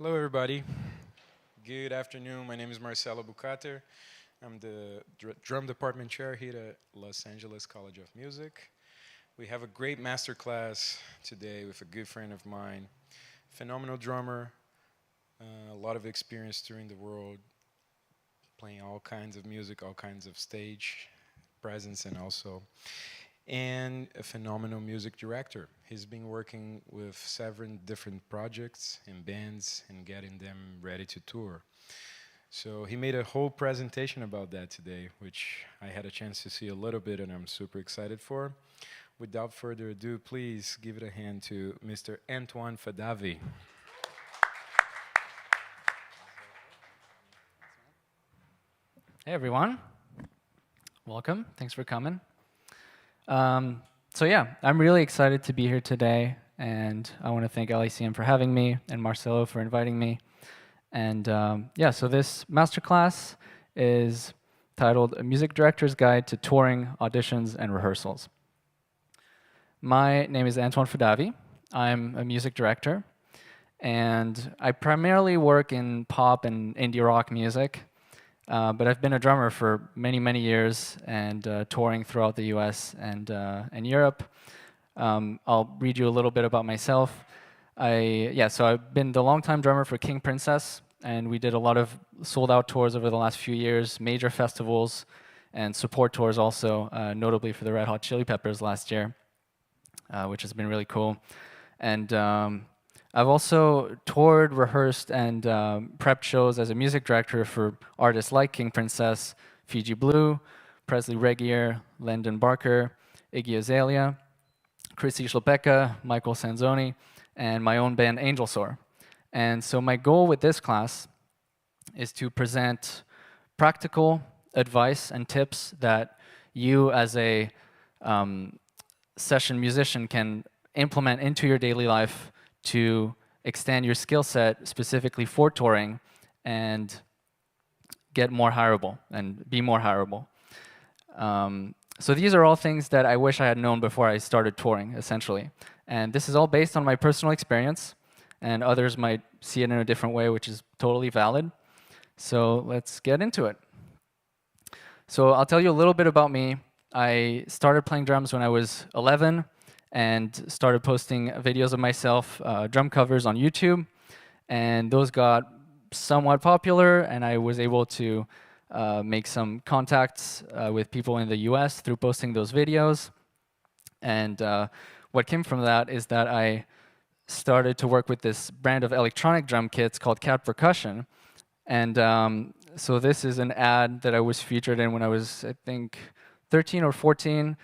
Hello, everybody. Good afternoon. My name is Marcelo Bucater. I'm the drum department chair here at Los Angeles College of Music. We have a great masterclass today with a good friend of mine, phenomenal drummer, a lot of experience touring the world, playing all kinds of music, all kinds of stage presence, and a phenomenal music director. He's been working with several different projects and bands and getting them ready to tour. So he made a whole presentation about that today, which I had a chance to see a little bit and I'm super excited for. Without further ado, please give it a hand to Mr. Antoine Fadavi. Hey everyone, welcome. Thanks for coming. I'm really excited to be here today, and I want to thank LACM for having me and Marcelo for inviting me. So this masterclass is titled "A Music Director's Guide to Touring, Auditions, and Rehearsals." My name is Antoine Fadavi. I'm a music director, and I primarily work in pop and indie rock music. But I've been a drummer for many, many years and touring throughout the US and Europe. I'll read you a little bit about myself. So I've been the longtime drummer for King Princess, and we did a lot of sold-out tours over the last few years, major festivals, and support tours also, notably for the Red Hot Chili Peppers last year, which has been really cool. And I've also toured, rehearsed, and prepped shows as a music director for artists like King Princess, Fiji Blue, Presley Regier, Landon Barker, Iggy Azalea, Chrissy Schlebecka, Michael Sanzoni, and my own band Angel Soar. And so my goal with this class is to present practical advice and tips that you as a session musician can implement into your daily life to extend your skill set specifically for touring and get more hireable and be more hireable. So these are all things that I wish I had known before I started touring, essentially. And this is all based on my personal experience, and others might see it in a different way, which is totally valid. So let's get into it. So I'll tell you a little bit about me. I started playing drums when I was 11, and started posting videos of myself, drum covers on YouTube, and those got somewhat popular, and I was able to make some contacts with people in the US through posting those videos. And what came from that is that I started to work with this brand of electronic drum kits called Cat Percussion. And so this is an ad that I was featured in when I was, I think, 13 or 14,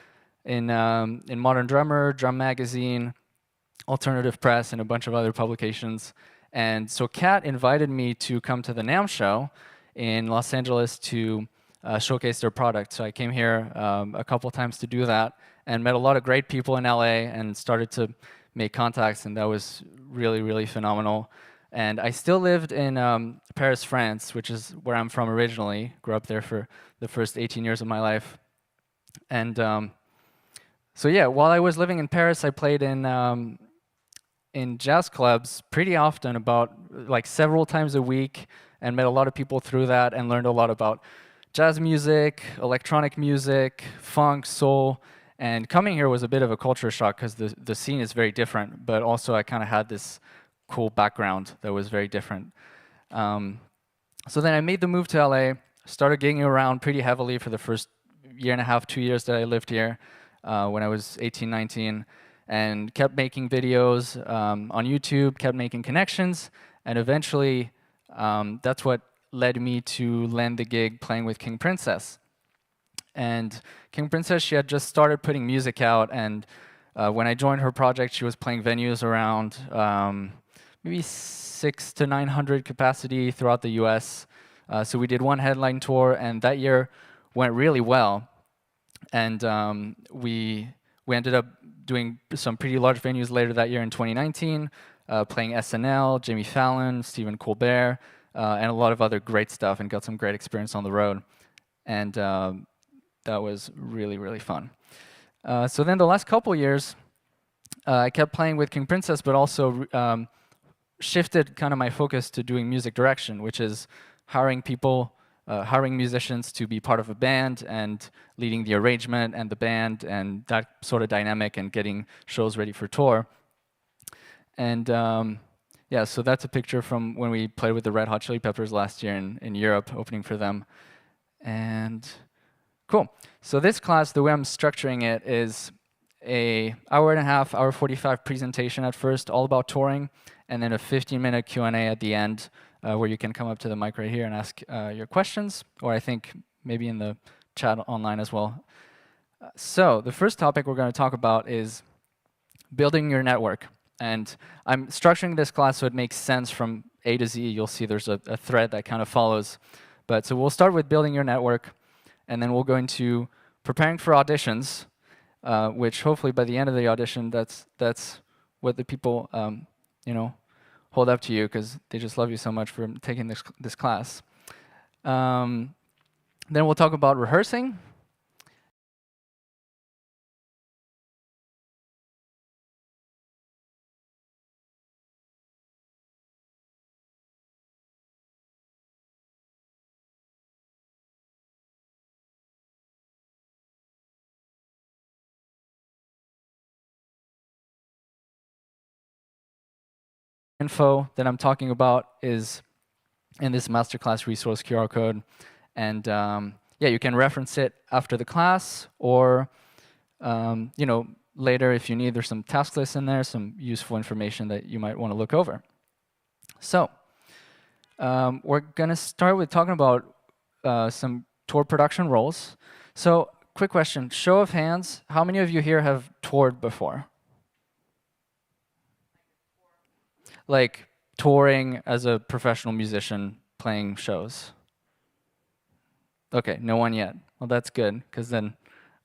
in Modern Drummer, Drum Magazine, Alternative Press, and a bunch of other publications. And so Kat invited me to come to the NAMM show in Los Angeles to showcase their product. So I came here a couple times to do that and met a lot of great people in LA and started to make contacts, and that was really, really phenomenal. And I still lived in Paris, France, which is where I'm from originally. Grew up there for the first 18 years of my life. And while I was living in Paris, I played in jazz clubs pretty often, about like several times a week, and met a lot of people through that and learned a lot about jazz music, electronic music, funk, soul. And coming here was a bit of a culture shock because the scene is very different, but also I kind of had this cool background that was very different. So then I made the move to LA, started gigging around pretty heavily for the first year and a half, 2 years that I lived here. When I was 18, 19, and kept making videos on YouTube, kept making connections, and eventually that's what led me to land the gig playing with King Princess. And King Princess, she had just started putting music out, and when I joined her project, she was playing venues around maybe 600 to 900 capacity throughout the US. So we did one headline tour, and that year went really well. And we ended up doing some pretty large venues later that year in 2019, playing SNL, Jimmy Fallon, Stephen Colbert, and a lot of other great stuff, and got some great experience on the road. And that was really, really fun. So then the last couple years, I kept playing with King Princess, but also shifted kind of my focus to doing music direction, which is hiring people, hiring musicians to be part of a band and leading the arrangement and the band and that sort of dynamic and getting shows ready for tour. And yeah, so that's a picture from when we played with the Red Hot Chili Peppers last year in Europe, opening for them. And cool. So this class, the way I'm structuring it is a hour and a half, hour 45 presentation at first, all about touring, and then a 15-minute Q&A at the end where you can come up to the mic right here and ask your questions, or I think maybe in the chat online as well. So the first topic we're going to talk about is building your network. And I'm structuring this class so it makes sense from A to Z. You'll see there's a thread that kind of follows. But so we'll start with building your network, and then we'll go into preparing for auditions, which hopefully by the end of the audition, that's what the people hold up to you because they just love you so much for taking this class. Then we'll talk about rehearsing. Info that I'm talking about is in this masterclass resource QR code. And yeah, you can reference it after the class or later if you need. There's some task lists in there, some useful information that you might want to look over. So we're going to start with talking about some tour production roles. So quick question, show of hands, how many of you here have toured before? Like touring as a professional musician playing shows? Okay, no one yet. Well, that's good, because then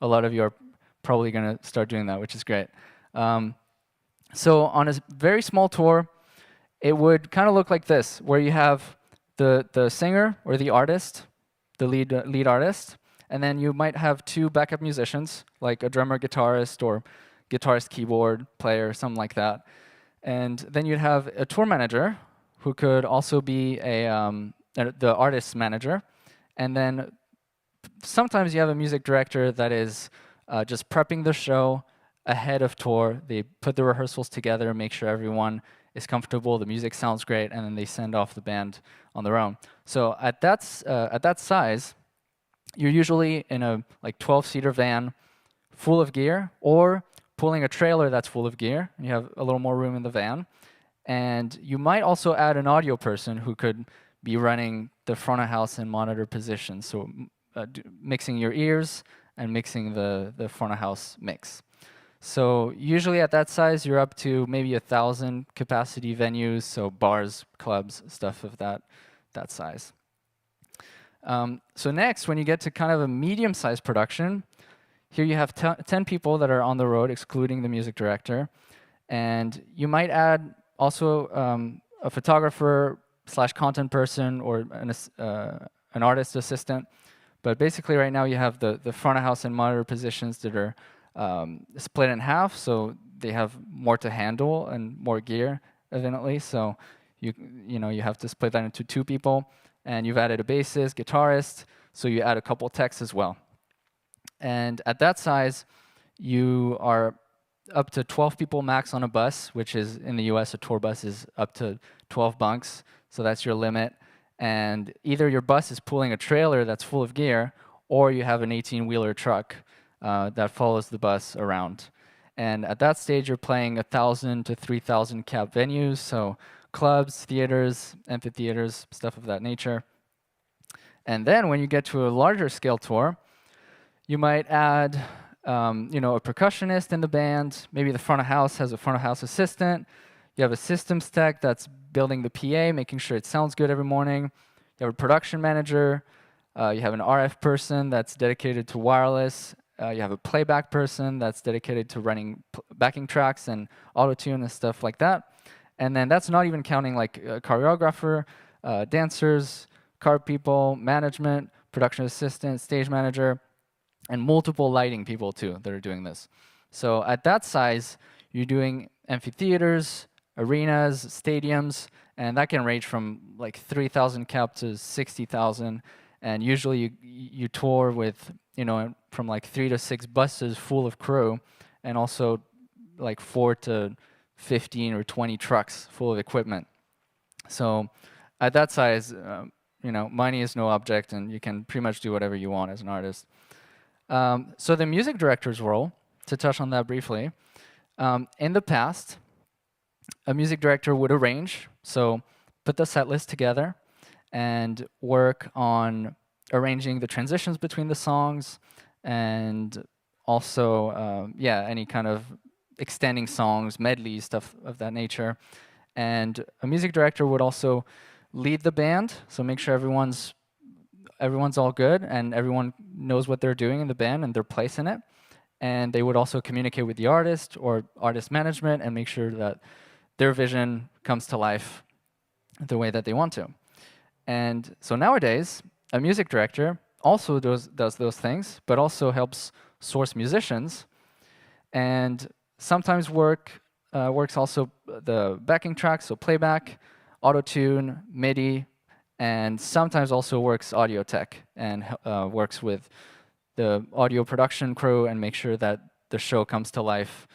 a lot of you are probably going to start doing that, which is great. So on a very small tour, it would kind of look like this, where you have the singer or the artist, the lead artist, and then you might have two backup musicians, like a drummer, guitarist, or guitarist, keyboard player, something like that. And then you'd have a tour manager, who could also be the artist's manager. And then sometimes you have a music director that is just prepping the show ahead of tour. They put the rehearsals together, make sure everyone is comfortable, the music sounds great, and then they send off the band on their own. So at that size, you're usually in a 12-seater van full of gear, or pulling a trailer that's full of gear, and you have a little more room in the van. And you might also add an audio person who could be running the front of house and monitor positions, so mixing your ears and mixing the front of house mix. So usually at that size, you're up to maybe 1,000 capacity venues, so bars, clubs, stuff of that size. So next, when you get to kind of a medium-sized production, here you have 10 people that are on the road, excluding the music director. And you might add also a photographer / content person or an artist assistant. But basically right now you have the front of house and monitor positions that are split in half, so they have more to handle and more gear, evidently. So you have to split that into two people. And you've added a bassist, guitarist, so you add a couple techs as well. And at that size, you are up to 12 people max on a bus, which is in the US, a tour bus is up to 12 bunks. So that's your limit. And either your bus is pulling a trailer that's full of gear, or you have an 18-wheeler truck that follows the bus around. And at that stage, you're playing 1,000 to 3,000 cap venues, so clubs, theaters, amphitheaters, stuff of that nature. And then when you get to a larger scale tour, you might add a percussionist in the band. Maybe the front of house has a front of house assistant. You have a systems tech that's building the PA, making sure it sounds good every morning. You have a production manager. You have an RF person that's dedicated to wireless. You have a playback person that's dedicated to running backing tracks and auto-tune and stuff like that. And then that's not even counting like a choreographer, dancers, card people, management, production assistant, stage manager, and multiple lighting people too that are doing this. So at that size, you're doing amphitheaters, arenas, stadiums, and that can range from like 3,000 cap to 60,000. And usually you tour with, from like 3 to 6 buses full of crew, and also like 4 to 15 or 20 trucks full of equipment. So at that size, money is no object, and you can pretty much do whatever you want as an artist. So the music director's role, to touch on that briefly, in the past, a music director would arrange, so put the set list together and work on arranging the transitions between the songs, and also, any kind of extending songs, medleys, stuff of that nature. And a music director would also lead the band, so make sure everyone's all good and everyone knows what they're doing in the band and their place in it. And they would also communicate with the artist or artist management and make sure that their vision comes to life the way that they want to. And so nowadays, a music director also does those things, but also helps source musicians, and sometimes works also the backing tracks, so playback, auto-tune, MIDI, and sometimes also works audio tech and works with the audio production crew and make sure that the show comes to life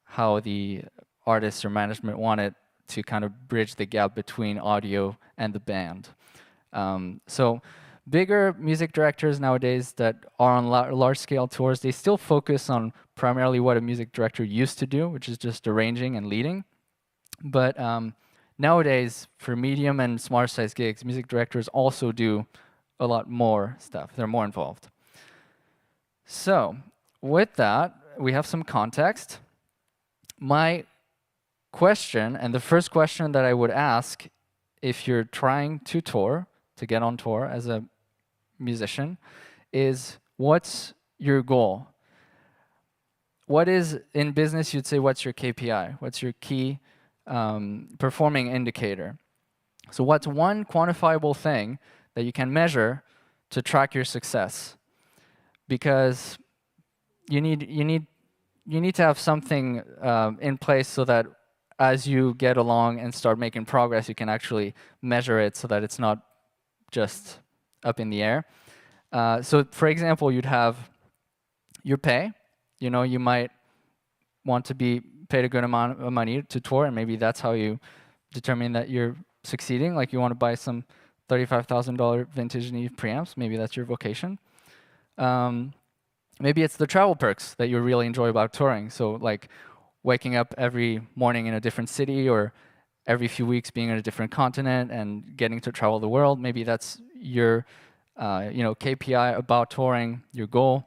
how the artists or management want it, to kind of bridge the gap between audio and the band. So bigger music directors nowadays that are on large-scale tours, they still focus on primarily what a music director used to do, which is just arranging and leading. But nowadays, for medium and smaller-sized gigs, music directors also do a lot more stuff. They're more involved. So with that, we have some context. My question, and the first question that I would ask if you're trying to tour, to get on tour as a musician, is what's your goal? What is, in business, you'd say, what's your KPI? What's your key performing indicator? So what's one quantifiable thing that you can measure to track your success? Because you need to have something in place so that as you get along and start making progress, you can actually measure it so that it's not just up in the air. So for example, you'd have your pay. You might want to be paid a good amount of money to tour, and maybe that's how you determine that you're succeeding. Like you want to buy some $35,000 vintage Neve preamps. Maybe that's your vocation. Maybe it's the travel perks that you really enjoy about touring. So like waking up every morning in a different city, or every few weeks being in a different continent and getting to travel the world. Maybe that's your KPI about touring, your goal.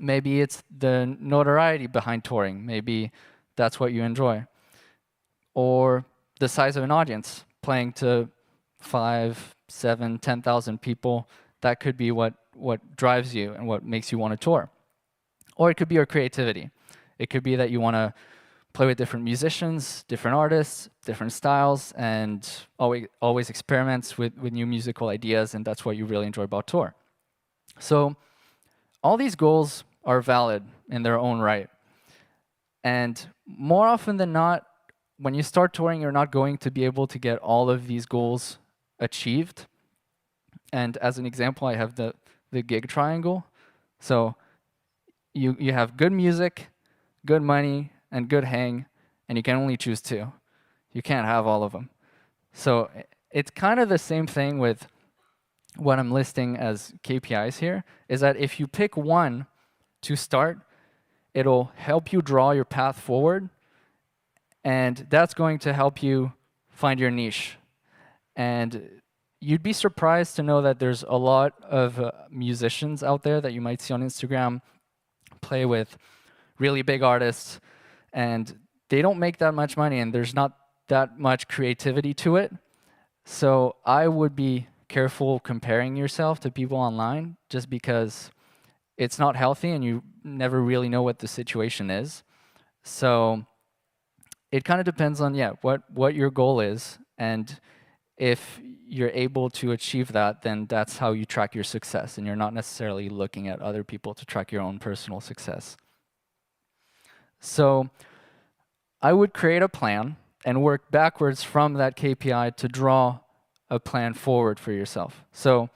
Maybe it's the notoriety behind touring. Maybe that's what you enjoy. Or the size of an audience, playing to 5, 7, 10,000 people. That could be what drives you and what makes you want to tour. Or it could be your creativity. It could be that you want to play with different musicians, different artists, different styles, and always experiments with new musical ideas, and that's what you really enjoy about tour. So all these goals are valid in their own right. And more often than not, when you start touring, you're not going to be able to get all of these goals achieved. And as an example, I have the gig triangle. So you have good music, good money, and good hang, and you can only choose two. You can't have all of them. So it's kind of the same thing with what I'm listing as KPIs here, is that if you pick one to start, it'll help you draw your path forward, and that's going to help you find your niche. And you'd be surprised to know that there's a lot of musicians out there that you might see on Instagram play with really big artists, and they don't make that much money, and there's not that much creativity to it. So I would be careful comparing yourself to people online, just because it's not healthy and you never really know what the situation is. So it kind of depends on what your goal is, and if you're able to achieve that, then that's how you track your success, and you're not necessarily looking at other people to track your own personal success. So I would create a plan, and work backwards from that KPI to draw a plan forward for yourself. So,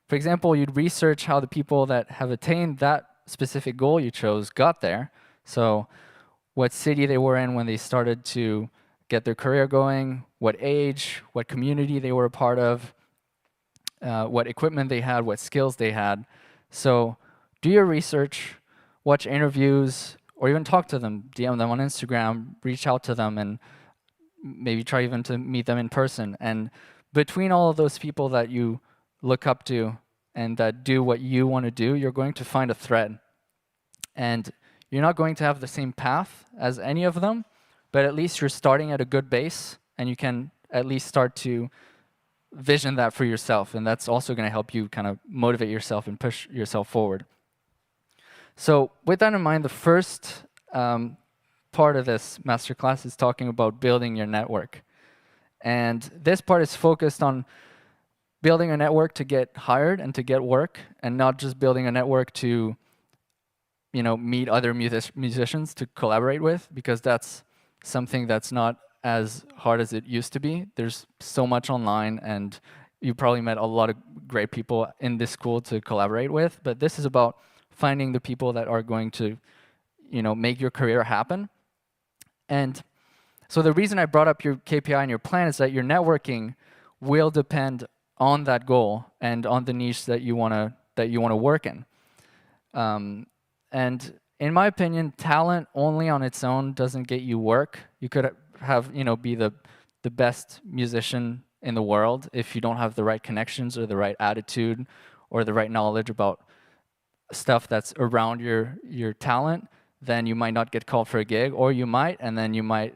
for example, you'd research how the people that have attained that specific goal you chose got there. So, what city they were in when they started to get their career going, what age, what community they were a part of, what equipment they had, what skills they had. So do your research, watch interviews, or even talk to them, DM them on Instagram, reach out to them, and maybe try even to meet them in person. And between all of those people that you look up to and that do what you want to do, you're going to find a thread. And you're not going to have the same path as any of them, but at least you're starting at a good base, and you can at least start to vision that for yourself, and that's also going to help you kind of motivate yourself and push yourself forward. So with that in mind, the first part of this masterclass is talking about building your network. And this part is focused on building a network to get hired and to get work, and not just building a network to meet other musicians to collaborate with, because that's something that's not as hard as it used to be. There's so much online, and you probably met a lot of great people in this school to collaborate with, but this is about finding the people that are going to make your career happen. And so the reason I brought up your KPI and your plan is that your networking will depend on that goal and on the niche that you want to work in. And in my opinion, talent only on its own doesn't get you work. You could be the best musician in the world. If you don't have the right connections or the right attitude or the right knowledge about stuff that's around your talent, then you might not get called for a gig, or you might, and then you might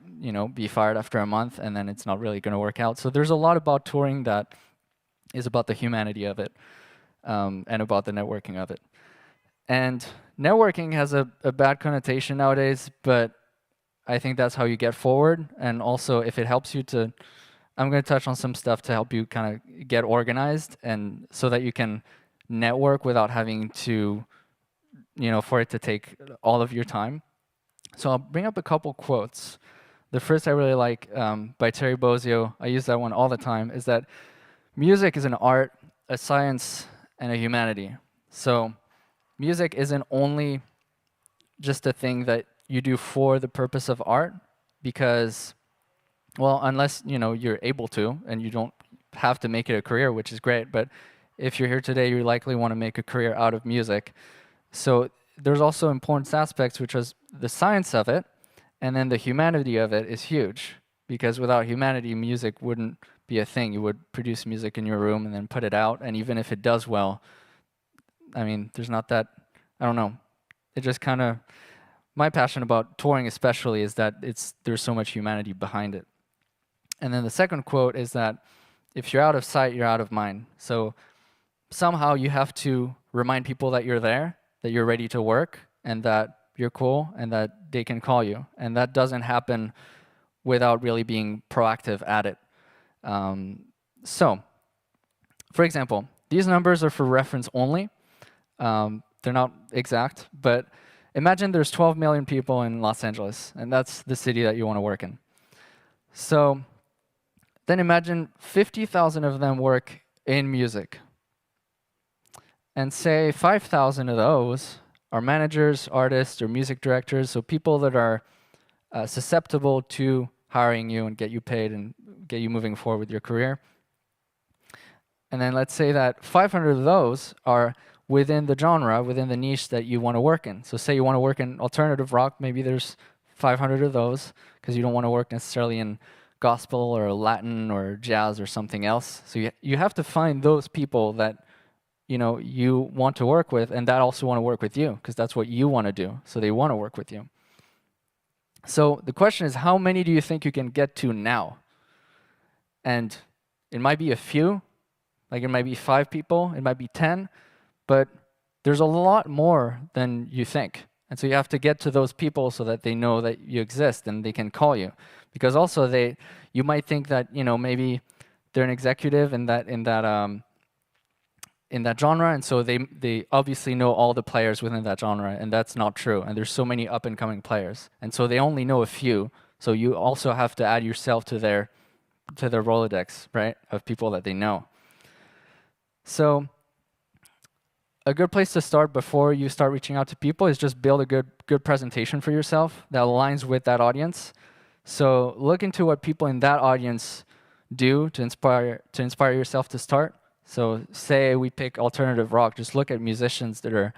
be fired after a month, and then it's not really going to work out. So there's a lot about touring that is about the humanity of it, and about the networking of it. And networking has a bad connotation nowadays, but I think that's how you get forward. And also, if it helps you to, I'm going to touch on some stuff to help you kind of get organized, and so that you can network without having to, for it to take all of your time. So I'll bring up a couple quotes. The first I really like, by Terry Bozzio, I use that one all the time, is that music is an art, a science, and a humanity. So music isn't only just a thing that you do for the purpose of art, because, well, unless you're able to, and you don't have to make it a career, which is great, but if you're here today, you likely want to make a career out of music. So there's also important aspects, which is the science of it, and then the humanity of it is huge, because without humanity, music wouldn't be a thing. You would produce music in your room and then put it out, and even if it does well, I mean, there's not that, I don't know, it just kind of, my passion about touring especially is that there's so much humanity behind it. And then the second quote is that if you're out of sight, you're out of mind. So somehow you have to remind people that you're there, that you're ready to work, and that you're cool, and that they can call you. And that doesn't happen without really being proactive at it. So, for example, these numbers are for reference only. They're not exact, but imagine there's 12 million people in Los Angeles, and that's the city that you want to work in. So then imagine 50,000 of them work in music. And say 5,000 of those are managers, artists, or music directors, so people that are susceptible to hiring you and get you paid and get you moving forward with your career. And then let's say that 500 of those are within the genre, within the niche that you want to work in. So say you want to work in alternative rock, maybe there's 500 of those, because you don't want to work necessarily in gospel or Latin or jazz or something else. So you have to find those people that you want to work with, and that also want to work with you, because that's what you want to do. So they want to work with you. So the question is, how many do you think you can get to now? And it might be a few, like it might be 5 people, it might be 10, but there's a lot more than you think. And so you have to get to those people so that they know that you exist and they can call you. Because also you might think that, maybe they're an executive in that genre, and so they obviously know all the players within that genre, and that's not true. And there's so many up and coming players, and so they only know a few. So you also have to add yourself to their Rolodex, right, of people that they know. So a good place to start before you start reaching out to people is just build a good presentation for yourself that aligns with that audience. So look into what people in that audience do to inspire yourself to start. So say we pick alternative rock, just look at musicians that are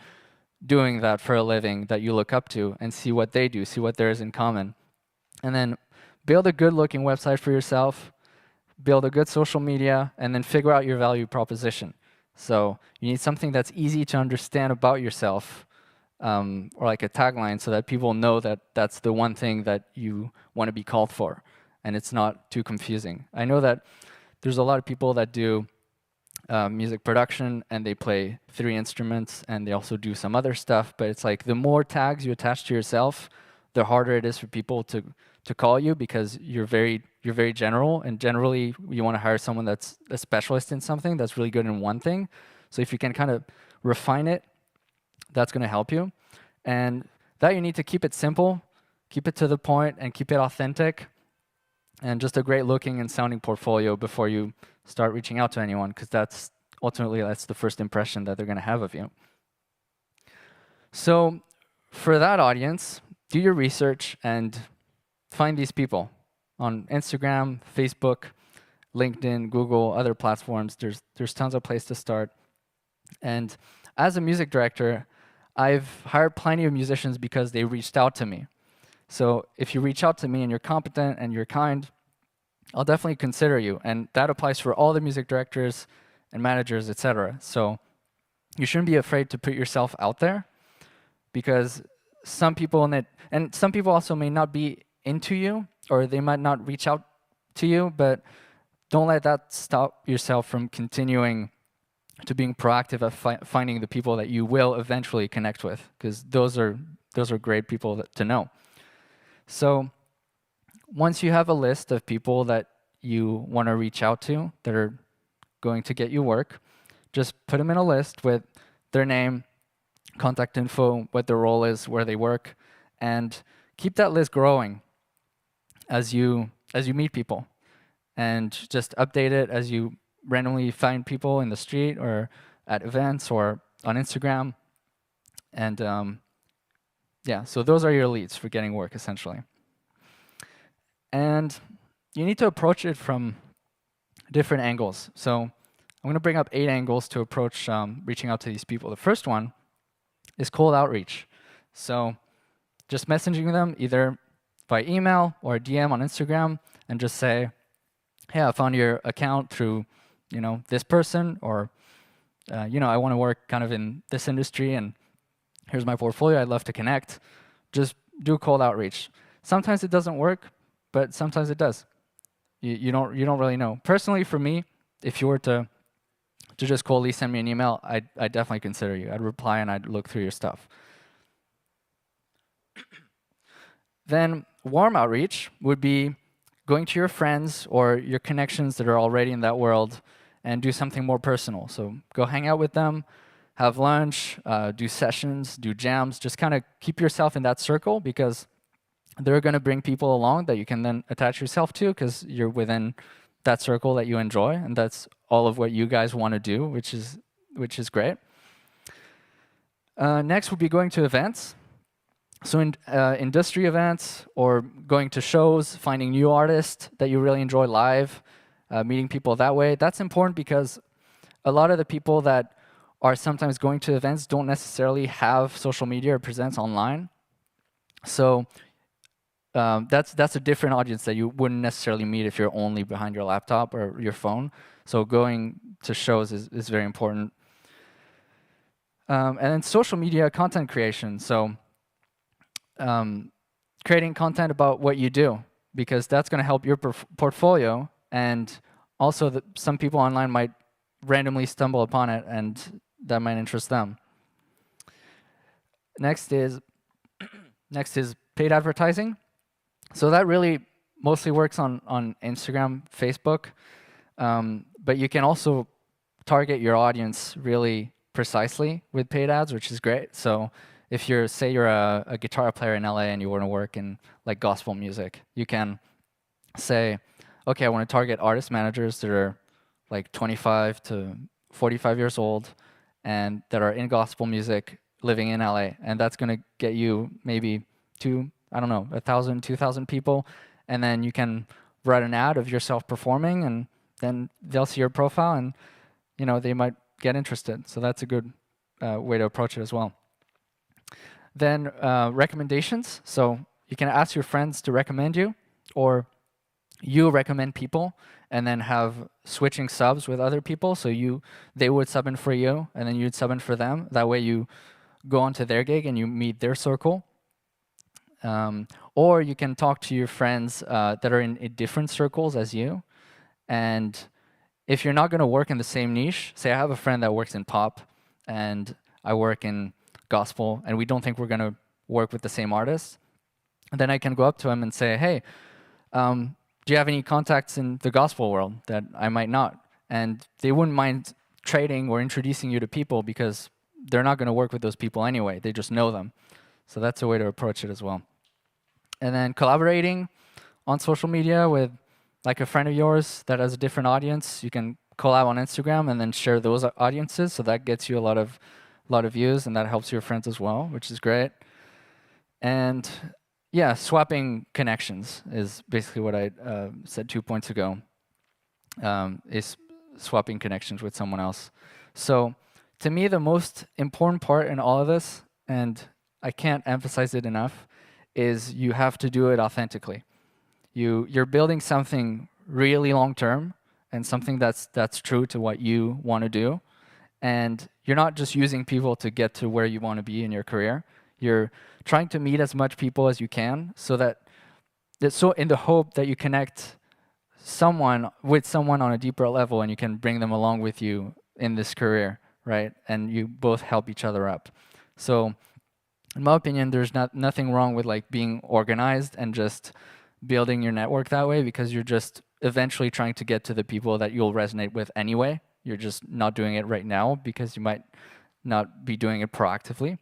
doing that for a living that you look up to and see what they do, see what there is in common. And then build a good looking website for yourself, build a good social media, and then figure out your value proposition. So you need something that's easy to understand about yourself, or like a tagline, so that people know that that's the one thing that you want to be called for, and it's not too confusing. I know that there's a lot of people that do music production, and they play 3 instruments, and they also do some other stuff, but it's like the more tags you attach to yourself, the harder it is for people to call you, because you're very general, and generally you want to hire someone that's a specialist in something, that's really good in one thing. So if you can kind of refine it, that's going to help you. And that you need to keep it simple, keep it to the point, and keep it authentic, and just a great looking and sounding portfolio before you start reaching out to anyone, because that's the first impression that they're going to have of you. So for that audience, do your research and find these people on Instagram, Facebook, LinkedIn, Google, other platforms. There's tons of places to start. And as a music director, I've hired plenty of musicians because they reached out to me. So if you reach out to me and you're competent and you're kind, I'll definitely consider you. And that applies for all the music directors and managers, etc. So you shouldn't be afraid to put yourself out there, because some people and some people also may not be into you, or they might not reach out to you, but don't let that stop yourself from continuing to being proactive at finding the people that you will eventually connect with, because those are great people to know. So once you have a list of people that you want to reach out to that are going to get you work, just put them in a list with their name, contact info, what their role is, where they work, and keep that list growing as you meet people, and just update it as you randomly find people in the street or at events or on Instagram. And yeah, so those are your leads for getting work, essentially. And you need to approach it from different angles. So I'm going to bring up 8 angles to approach reaching out to these people. The first one is cold outreach. So just messaging them either by email or DM on Instagram, and just say, hey, I found your account through, this person, or, I want to work kind of in this industry, and here's my portfolio, I'd love to connect. Just do cold outreach. Sometimes it doesn't work, but sometimes it does. You don't really know. Personally, for me, if you were to just coldly send me an email, I'd definitely consider you. I'd reply and I'd look through your stuff. Then warm outreach would be going to your friends or your connections that are already in that world and do something more personal. So go hang out with them, have lunch, do sessions, do jams. Just kind of keep yourself in that circle, because they're going to bring people along that you can then attach yourself to, because you're within that circle that you enjoy, and that's all of what you guys want to do, which is great. Next would be going to events. So in industry events, or going to shows, finding new artists that you really enjoy live, meeting people that way. That's important, because a lot of the people that are sometimes going to events don't necessarily have social media or presence online. So that's a different audience that you wouldn't necessarily meet if you're only behind your laptop or your phone. So going to shows is very important. And then social media content creation. So creating content about what you do, because that's going to help your portfolio, and also some people online might randomly stumble upon it, and that might interest them. Next is paid advertising. So that really mostly works on Instagram, Facebook, but you can also target your audience really precisely with paid ads, which is great. So if you're, say you're a guitar player in LA and you want to work in like gospel music, you can say, okay, I want to target artist managers that are like 25 to 45 years old and that are in gospel music living in LA. And that's going to get you maybe I don't know, 1,000, 2,000 people. And then you can write an ad of yourself performing, and then they'll see your profile and, you know, they might get interested. So that's a good way to approach it as well. Then recommendations. So you can ask your friends to recommend you, or you recommend people and then have switching subs with other people. So they would sub in for you and then you'd sub in for them. That way you go onto their gig and you meet their circle. Or you can talk to your friends that are in different circles as you. And if you're not going to work in the same niche, say I have a friend that works in pop and I work in gospel and we don't think we're going to work with the same artist, then I can go up to him and say, hey, do you have any contacts in the gospel world that I might not? And they wouldn't mind trading or introducing you to people because they're not going to work with those people anyway. They just know them. So that's a way to approach it as well. And then collaborating on social media with like a friend of yours that has a different audience. You can collab on Instagram and then share those audiences. So that gets you a lot of views, and that helps your friends as well, which is great. And yeah, swapping connections is basically what I said 2 points ago, is swapping connections with someone else. So to me, the most important part in all of this, and I can't emphasize it enough, is you have to do it authentically. You're building something really long-term and something that's true to what you want to do. And you're not just using people to get to where you want to be in your career. You're trying to meet as much people as you can so in the hope that you connect with someone on a deeper level and you can bring them along with you in this career, right? And you both help each other up. So in my opinion, there's nothing wrong with like being organized and just building your network that way, because you're just eventually trying to get to the people that you'll resonate with anyway. You're just not doing it right now because you might not be doing it proactively.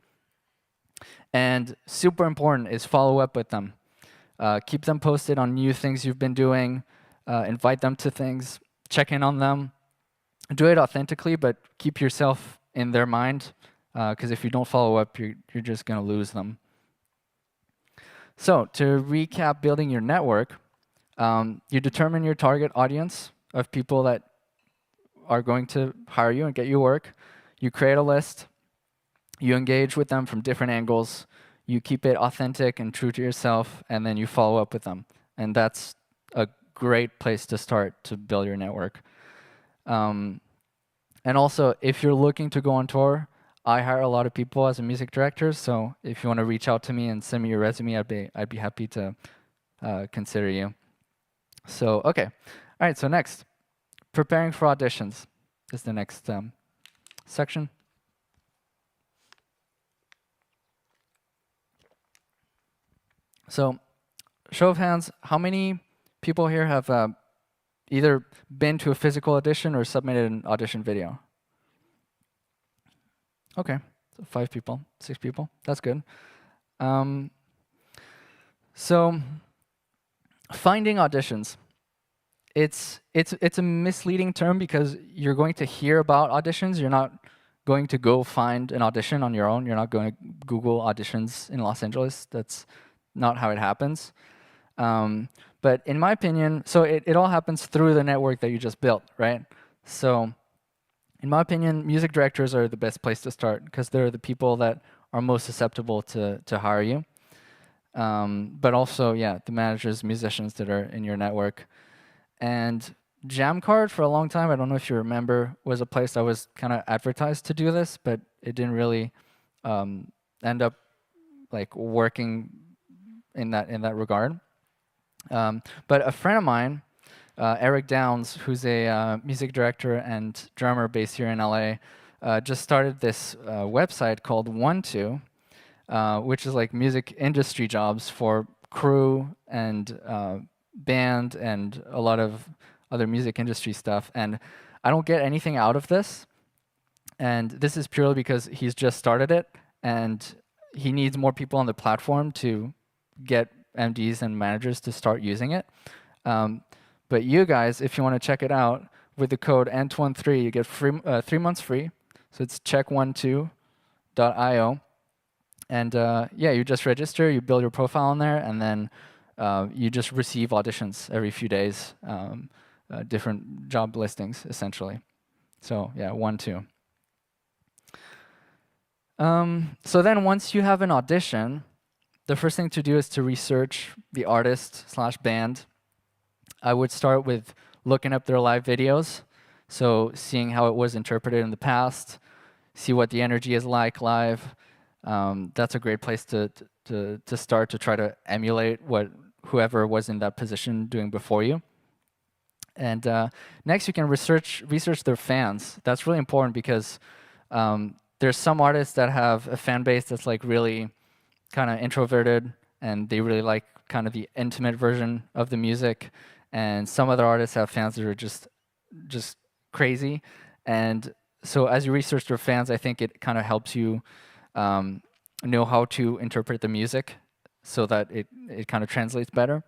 And super important is follow up with them. Keep them posted on new things you've been doing. Invite them to things. Check in on them. Do it authentically, but keep yourself in their mind, because if you don't follow up, you're just going to lose them. So to recap building your network, you determine your target audience of people that are going to hire you and get you work. You create a list. You engage with them from different angles. You keep it authentic and true to yourself, and then you follow up with them. And that's a great place to start to build your network. And also, if you're looking to go on tour, I hire a lot of people as a music director. So if you want to reach out to me and send me your resume, I'd be happy to consider you. So okay, all right. So next, preparing for auditions is the next section. So, show of hands, how many people here have either been to a physical audition or submitted an audition video? Okay, so 5 people, 6 people, that's good. So, finding auditions. It's a misleading term because you're going to hear about auditions. You're not going to go find an audition on your own. You're not going to Google auditions in Los Angeles. That's not how it happens. But in my opinion, so it all happens through the network that you just built, right? So in my opinion, music directors are the best place to start because they're the people that are most susceptible to hire you. But also, yeah, the managers, musicians that are in your network. And Jamcard for a long time, I don't know if you remember, was a place that was kind of advertised to do this, but it didn't really end up like working in that regard. But a friend of mine, Eric Downs, who's a music director and drummer based here in LA, just started this website called 12, which is like music industry jobs for crew and band and a lot of other music industry stuff. And I don't get anything out of this. And this is purely because he's just started it. And he needs more people on the platform to get MDs and managers to start using it. Um, but you guys, if you want to check it out, with the code Antoine3, you get 3 months free. So it's check12.io. And yeah, you just register, you build your profile in there, and then you just receive auditions every few days, different job listings, essentially. So yeah, 1, 2. So then once you have an audition, the first thing to do is to research the artist/band. I would start with looking up their live videos, so seeing how it was interpreted in the past, see what the energy is like live. That's a great place to start to try to emulate what whoever was in that position doing before you. And next, you can research their fans. That's really important because there's some artists that have a fan base that's like really kind of introverted, and they really like kind of the intimate version of the music. And some other artists have fans that are just crazy. And so as you research their fans, I think it kind of helps you know how to interpret the music so that it kind of translates better.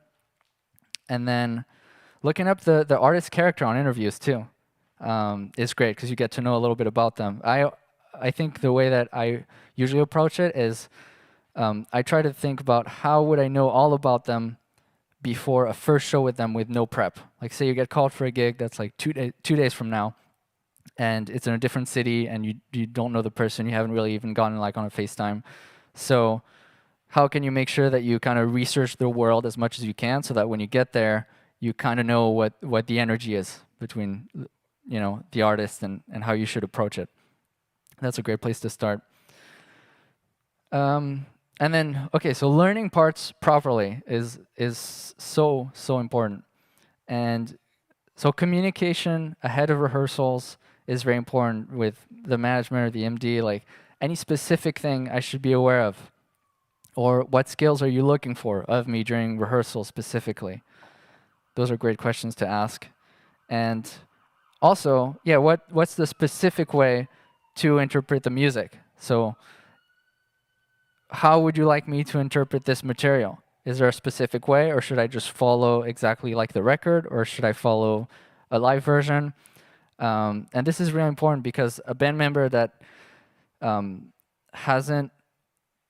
And then looking up the artist's character on interviews too is great because you get to know a little bit about them. I think the way that I usually approach it is I try to think about how would I know all about them before a first show with them with no prep. Like say you get called for a gig that's like 2 days from now, and it's in a different city, and you don't know the person, you haven't really even gotten like on a FaceTime. So how can you make sure that you kind of research the world as much as you can so that when you get there, you kind of know what the energy is between the artist and how you should approach it. That's a great place to start. And then, okay, so learning parts properly is so important. And so communication ahead of rehearsals is very important with the management or the MD, like any specific thing I should be aware of. Or what skills are you looking for of me during rehearsal specifically? Those are great questions to ask. And also, yeah, what's the specific way to interpret the music? So how would you like me to interpret this material? Is there a specific way, or should I just follow exactly like the record, or should I follow a live version? And this is really important because a band member that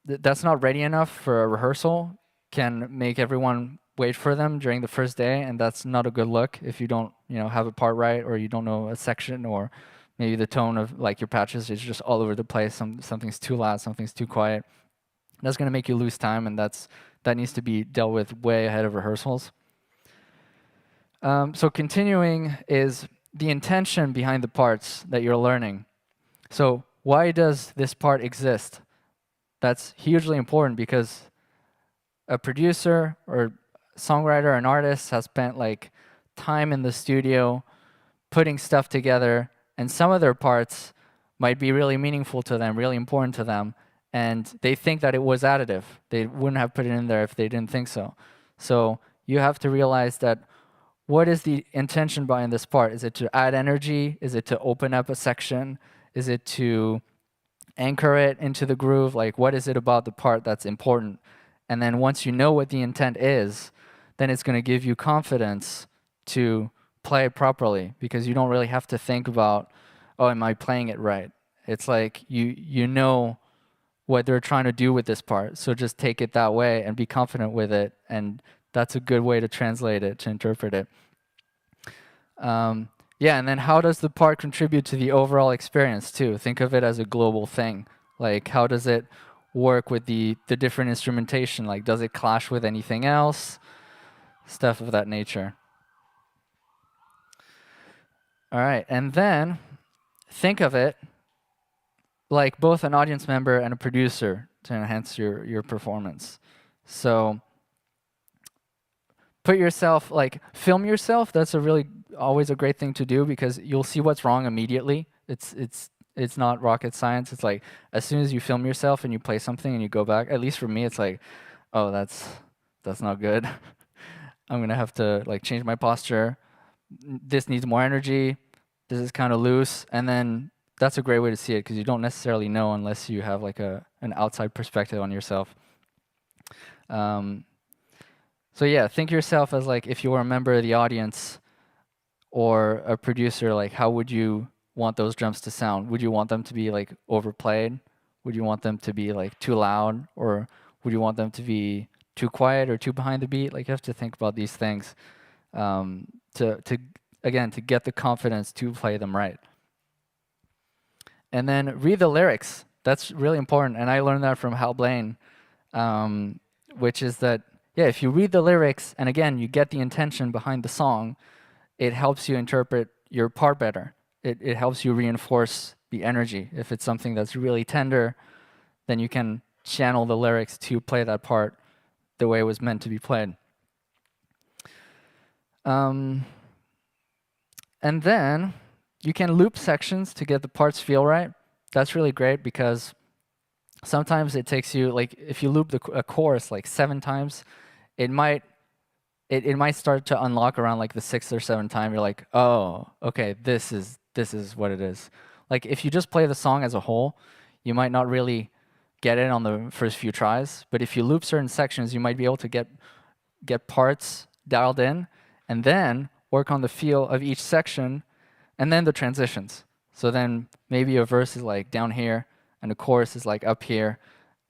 that's not ready enough for a rehearsal can make everyone wait for them during the first day, and that's not a good look if you don't have a part right, or you don't know a section, or maybe the tone of like your patches is just all over the place. Something's too loud, something's too quiet. That's going to make you lose time, and that needs to be dealt with way ahead of rehearsals. So continuing is the intention behind the parts that you're learning. So why does this part exist? That's hugely important because a producer or songwriter, an artist has spent like time in the studio putting stuff together, and some of their parts might be really meaningful to them, really important to them, and they think that it was additive. They wouldn't have put it in there if they didn't think so. So you have to realize that what is the intention behind this part? Is it to add energy? Is it to open up a section? Is it to anchor it into the groove? Like, what is it about the part that's important? And then once you know what the intent is, then it's going to give you confidence to play it properly, because you don't really have to think about, oh, am I playing it right? It's like you know what they're trying to do with this part. So just take it that way and be confident with it. And that's a good way to translate it, to interpret it. Yeah, and then how does the part contribute to the overall experience too? Think of it as a global thing. Like, how does it work with the different instrumentation? Like, does it clash with anything else? Stuff of that nature. All right, and then think of it like both an audience member and a producer to enhance your performance. So put yourself, like, film yourself. That's always a great thing to do, because you'll see what's wrong immediately. It's not rocket science. It's like as soon as you film yourself and you play something and you go back, at least for me, it's like, oh, that's not good. I'm gonna have to like change my posture. This needs more energy. This is kind of loose. And then that's a great way to see it, because you don't necessarily know unless you have like a an outside perspective on yourself. So yeah, think yourself as like if you were a member of the audience or a producer, like how would you want those drums to sound? Would you want them to be like overplayed? Would you want them to be like too loud, or would you want them to be too quiet or too behind the beat? Like you have to think about these things to again to get the confidence to play them right. And then read the lyrics. That's really important, and I learned that from Hal Blaine, which is that yeah, if you read the lyrics and again you get the intention behind the song, it helps you interpret your part better. It helps you reinforce the energy. If it's something that's really tender, then you can channel the lyrics to play that part the way it was meant to be played. And then you can loop sections to get the parts feel right. That's really great because sometimes it takes you, like if you loop a chorus like 7 times, it might start to unlock around like the 6th or 7th time. You're like, oh, okay, this is what it is. Like if you just play the song as a whole, you might not really get it on the first few tries. But if you loop certain sections, you might be able to get parts dialed in, and then work on the feel of each section, and then the transitions. So then maybe a verse is like down here, and the chorus is like up here,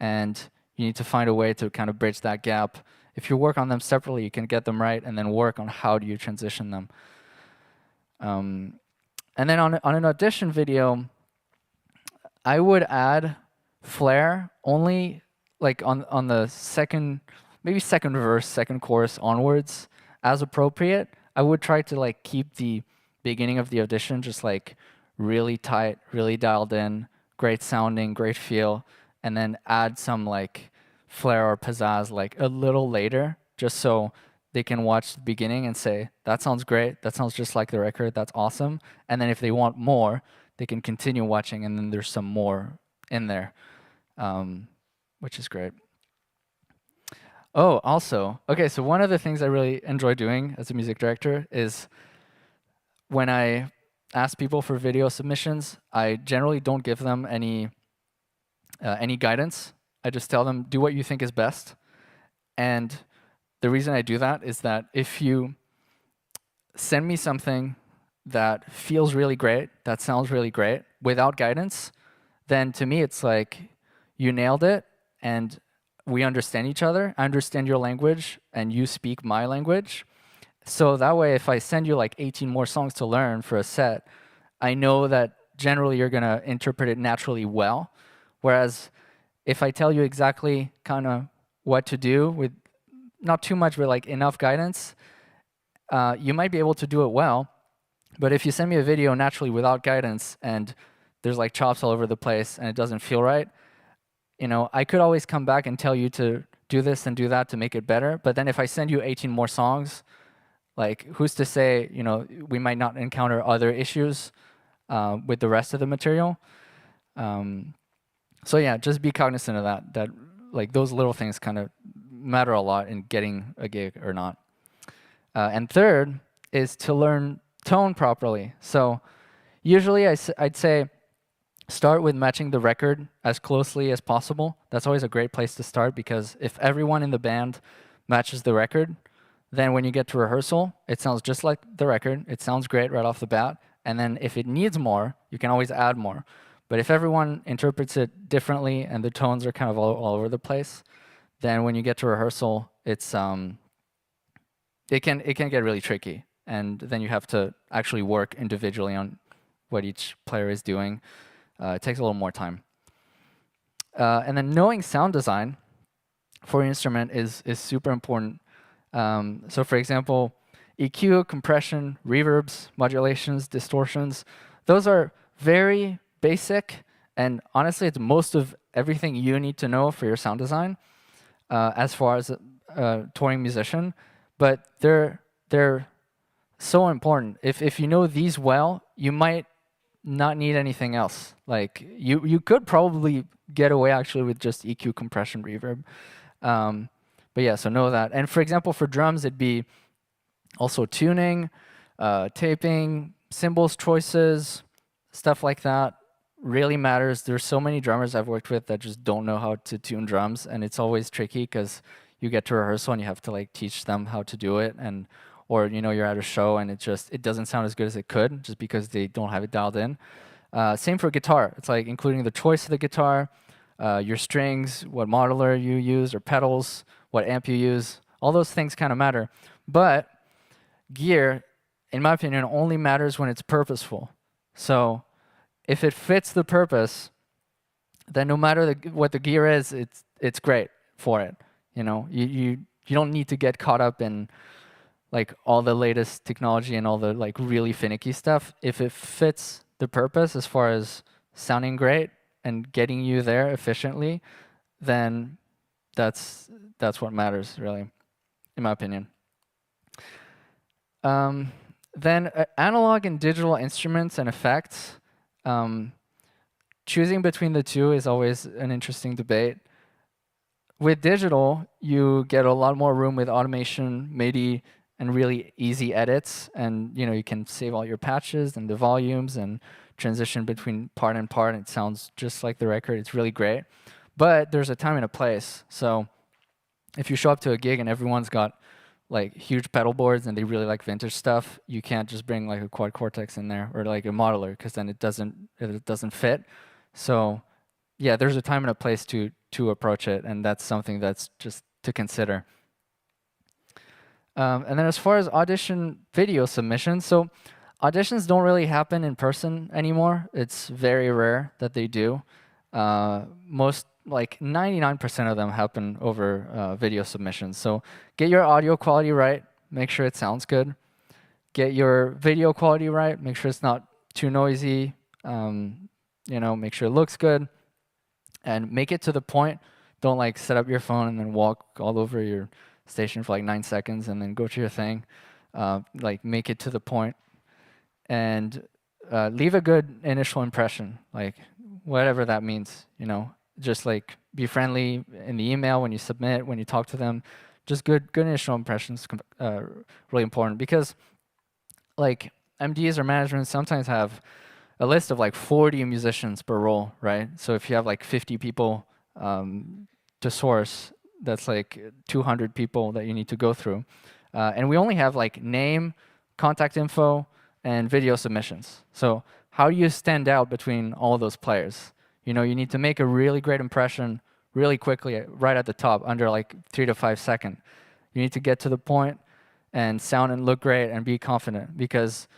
and you need to find a way to kind of bridge that gap. If you work on them separately, you can get them right, and then work on how do you transition them. And then on an audition video, I would add flair only like on the second, maybe second verse, second chorus onwards as appropriate. I would try to like keep the beginning of the audition just like really tight, really dialed in, great sounding, great feel, and then add some like flair or pizzazz like a little later, just so they can watch the beginning and say, that sounds great, that sounds just like the record, that's awesome. And then if they want more, they can continue watching, and then there's some more in there, which is great. Oh, also, okay, so one of the things I really enjoy doing as a music director is when I ask people for video submissions, I generally don't give them any guidance. I just tell them, do what you think is best. And the reason I do that is that if you send me something that feels really great, that sounds really great, without guidance, then to me it's like you nailed it and we understand each other. I understand your language and you speak my language. So that way, if I send you like 18 more songs to learn for a set, I know that generally you're going to interpret it naturally well. Whereas if I tell you exactly kind of what to do with not too much, but like enough guidance, you might be able to do it well. But if you send me a video naturally without guidance and there's like chops all over the place and it doesn't feel right, you know, I could always come back and tell you to do this and do that to make it better. But then if I send you 18 more songs, like who's to say, you know, we might not encounter other issues with the rest of the material. So yeah, just be cognizant of that like those little things kind of matter a lot in getting a gig or not. And third is to learn tone properly. So usually I'd say start with matching the record as closely as possible. That's always a great place to start, because if everyone in the band matches the record, then when you get to rehearsal, it sounds just like the record. It sounds great right off the bat. And then if it needs more, you can always add more. But if everyone interprets it differently and the tones are kind of all over the place, then when you get to rehearsal, it's it can get really tricky. And then you have to actually work individually on what each player is doing. It takes a little more time. And then knowing sound design for an instrument is super important. So for example, EQ, compression, reverbs, modulations, distortions, those are very basic, and honestly, it's most of everything you need to know for your sound design as far as a touring musician, but they're so important. If you know these well, you might not need anything else. Like you could probably get away actually with just EQ, compression, reverb. But yeah, so know that. And for example, for drums, it'd be also tuning, taping, cymbals choices, stuff like that. really matters. There's so many drummers I've worked with that just don't know how to tune drums, and it's always tricky because you get to rehearsal and you have to like teach them how to do it, and or you're at a show and it doesn't sound as good as it could just because they don't have it dialed in. Same for guitar. It's like including the choice of the guitar, your strings, what modeler you use or pedals, what amp you use. All those things kind of matter. But gear, in my opinion, only matters when it's purposeful. So if it fits the purpose, then no matter what the gear is, it's great for it. You don't need to get caught up in like all the latest technology and all the like really finicky stuff. If it fits the purpose as far as sounding great and getting you there efficiently, then that's what matters, really, in my opinion. Then analog and digital instruments and effects. Choosing between the two is always an interesting debate. With digital, you get a lot more room with automation, MIDI, and really easy edits, and you can save all your patches and the volumes and transition between part and part, and it sounds just like the record. It's really great. But there's a time and a place. So if you show up to a gig and everyone's got like huge pedal boards and they really like vintage stuff, you can't just bring like a quad cortex in there or like a modeler, because then it doesn't fit. So yeah, there's a time and a place to approach it, and that's something that's just to consider. And then as far as audition video submissions, so auditions don't really happen in person anymore. It's very rare that they do. Most, like 99% of them happen over video submissions. So get your audio quality right, make sure it sounds good. Get your video quality right, make sure it's not too noisy, make sure it looks good, and make it to the point. Don't like set up your phone and then walk all over your station for like 9 seconds and then go to your thing. Like make it to the point, and leave a good initial impression, like whatever that means. Just like be friendly in the email when you submit, when you talk to them. Just good initial impressions, really important, because like MDs or management sometimes have a list of like 40 musicians per role, right? So if you have like 50 people to source, that's like 200 people that you need to go through. And we only have like name, contact info, and video submissions. So how do you stand out between all those players? You need to make a really great impression really quickly, right at the top, under like 3 to 5 seconds. You need to get to the point and sound and look great and be confident, because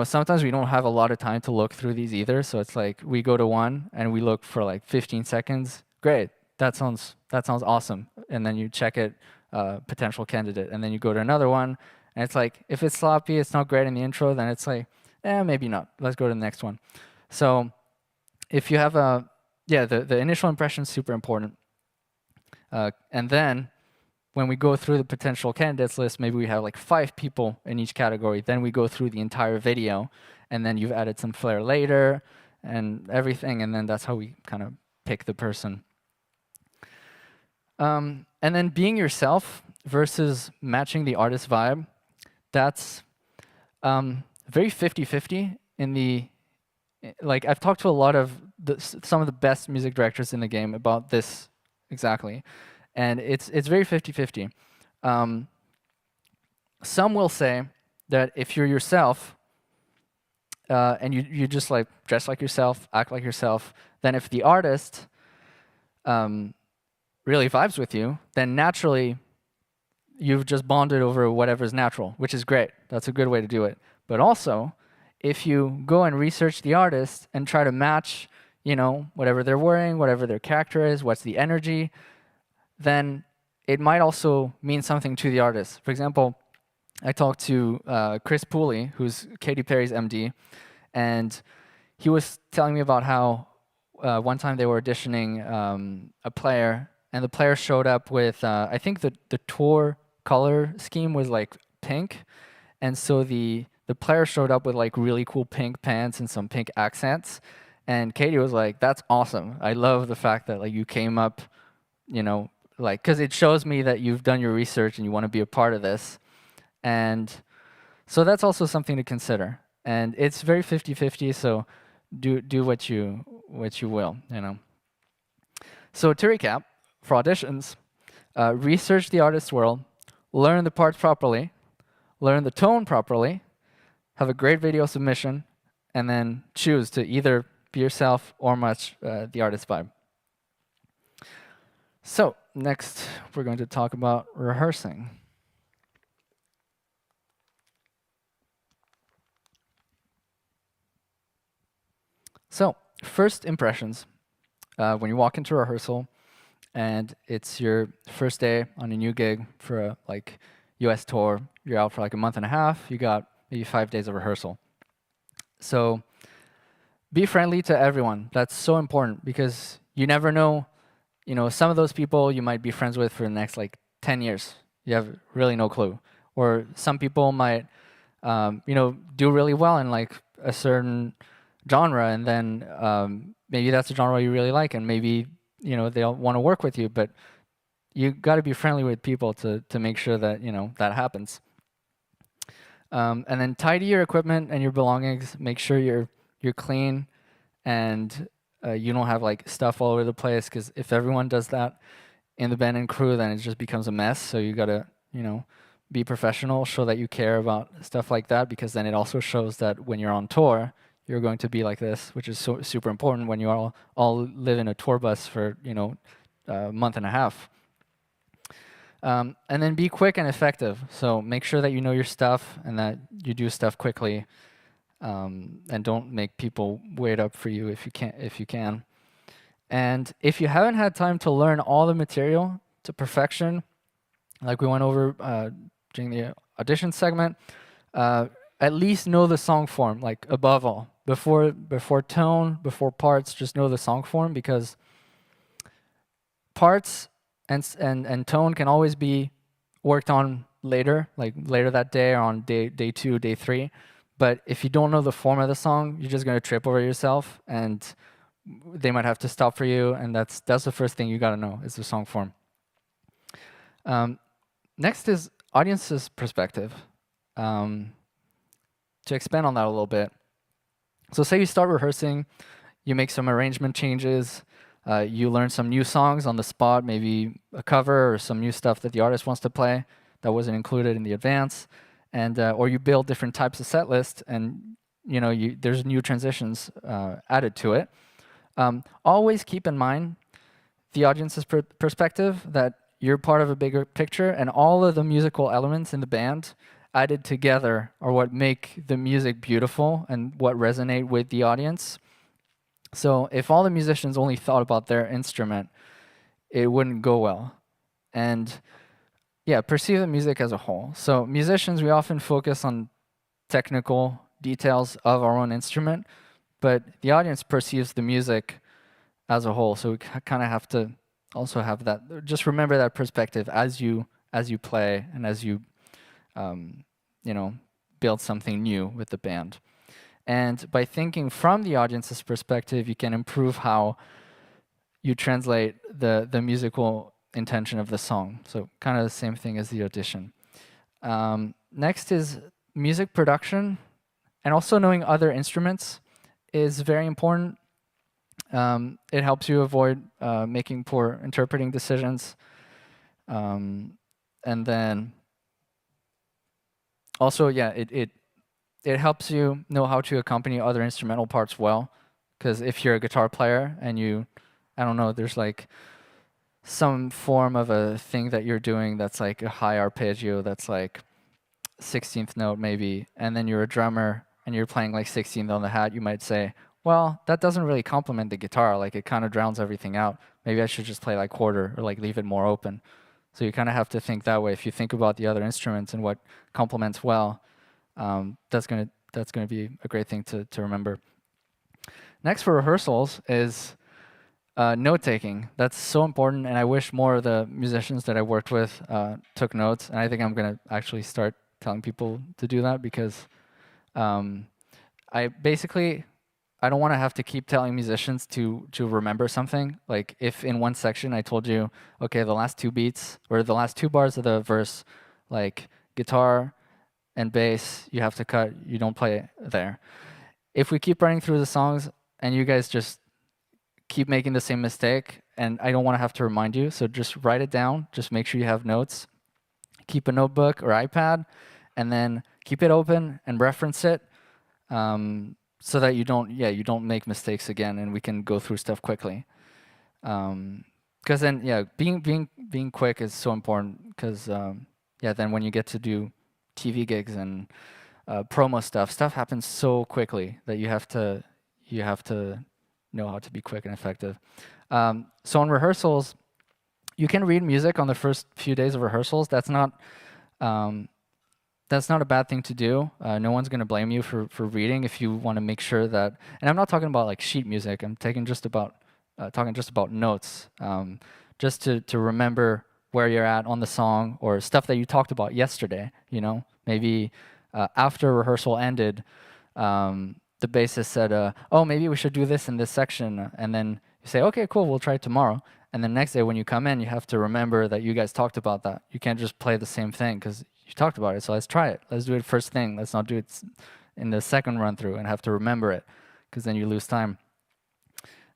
sometimes we don't have a lot of time to look through these either. So it's like we go to one and we look for like 15 seconds. Great, that sounds awesome. And then you check it, potential candidate, and then you go to another one, and it's like if it's sloppy, it's not great in the intro, then it's like, maybe not. Let's go to the next one. So if you have the initial impression is super important. And then when we go through the potential candidates list, maybe we have like 5 people in each category. Then we go through the entire video, and then you've added some flair later and everything, and then that's how we kind of pick the person. And then being yourself versus matching the artist vibe, that's very 50-50 in the, like I've talked to a lot of some of the best music directors in the game about this exactly, and it's very 50-50. Some will say that if you're yourself and you just like dress like yourself, act like yourself, then if the artist really vibes with you, then naturally you've just bonded over whatever's natural, which is great. That's a good way to do it. But also, if you go and research the artist and try to match, whatever they're wearing, whatever their character is, what's the energy, then it might also mean something to the artist. For example, I talked to Chris Pooley, who's Katy Perry's MD, and he was telling me about how one time they were auditioning a player, and the player showed up with, I think the tour color scheme was like pink, and so the player showed up with like really cool pink pants and some pink accents, and Katie was like, "That's awesome. I love the fact that like you came up, like, because it shows me that you've done your research and you want to be a part of this." And so that's also something to consider. And it's very 50-50, so do what you will, you know. So to recap, for auditions, research the artist's world, learn the parts properly, learn the tone properly, have a great video submission, and then choose to either be yourself or match the artist's vibe. So next, we're going to talk about rehearsing. So first impressions. When you walk into rehearsal and it's your first day on a new gig for a US tour, you're out for like a month and a half, you got maybe 5 days of rehearsal. So be friendly to everyone. That's so important because you never know, some of those people you might be friends with for the next 10 years. You have really no clue. Or some people might, do really well in a certain genre, and then maybe that's a genre you really like, and maybe they'll want to work with you. But you got to be friendly with people to make sure that that happens. And then tidy your equipment and your belongings. Make sure you're clean, and you don't have stuff all over the place. Because if everyone does that in the band and crew, then it just becomes a mess. So you gotta be professional, show that you care about stuff like that, because then it also shows that when you're on tour, you're going to be like this, which is so super important when you all live in a tour bus for a month and a half. And then be quick and effective. So make sure that you know your stuff and that you do stuff quickly, and don't make people wait up for you if you can. And if you haven't had time to learn all the material to perfection, like we went over during the audition segment, at least know the song form, above all. Before tone, before parts, just know the song form, because parts and tone can always be worked on later, later that day or on day 2, day 3. But if you don't know the form of the song, you're just going to trip over yourself, and they might have to stop for you, and that's the first thing you got to know is the song form. Next is audience's perspective. To expand on that a little bit. So say you start rehearsing, you make some arrangement changes, you learn some new songs on the spot, maybe a cover or some new stuff that the artist wants to play that wasn't included in the advance, and or you build different types of set lists, and there's new transitions added to it. Always keep in mind the audience's perspective, that you're part of a bigger picture, and all of the musical elements in the band added together are what make the music beautiful and what resonate with the audience. So if all the musicians only thought about their instrument, it wouldn't go well. And yeah, perceive the music as a whole. So musicians, we often focus on technical details of our own instrument, but the audience perceives the music as a whole. So we kind of have to also have that, just remember that perspective as you play and as you build something new with the band. And by thinking from the audience's perspective, you can improve how you translate the musical intention of the song. So kind of the same thing as the audition. Next is music production, and also knowing other instruments is very important. It helps you avoid making poor interpreting decisions. And then also, yeah, it helps you know how to accompany other instrumental parts well. Because if you're a guitar player and there's some form of a thing that you're doing that's a high arpeggio that's 16th note maybe, and then you're a drummer and you're playing 16th on the hat, you might say, well, that doesn't really complement the guitar, it kind of drowns everything out. Maybe I should just play quarter or leave it more open. So you kind of have to think that way. If you think about the other instruments and what complements well, that's gonna be a great thing to remember. Next for rehearsals is note taking. That's so important, and I wish more of the musicians that I worked with took notes. And I think I'm gonna actually start telling people to do that, because I don't want to have to keep telling musicians to remember something. If in one section I told you, okay, the last 2 beats or the last 2 bars of the verse, guitar and bass, you have to cut, you don't play it there. if we keep running through the songs and you guys just keep making the same mistake, and I don't want to have to remind you, so just write it down. Just make sure you have notes. Keep a notebook or iPad, and then keep it open and reference it, so that you don't make mistakes again, and we can go through stuff quickly. Because then, being quick is so important. Because then when you get to do TV gigs and promo stuff happens so quickly that you have to know how to be quick and effective. So in rehearsals, you can read music on the first few days of rehearsals. Um, that's not a bad thing to do. No one's going to blame you for reading if you want to make sure that. And I'm not talking about like sheet music. I'm talking just about notes, just to remember where you're at on the song or stuff that you talked about yesterday. Maybe after rehearsal ended, the bassist said, "Oh, maybe we should do this in this section," and then you say, "Okay, cool, we'll try it tomorrow." And the next day when you come in, you have to remember that you guys talked about that. You can't just play the same thing because you talked about it. So let's try it. Let's do it first thing. Let's not do it in the second run through and have to remember it, because then you lose time.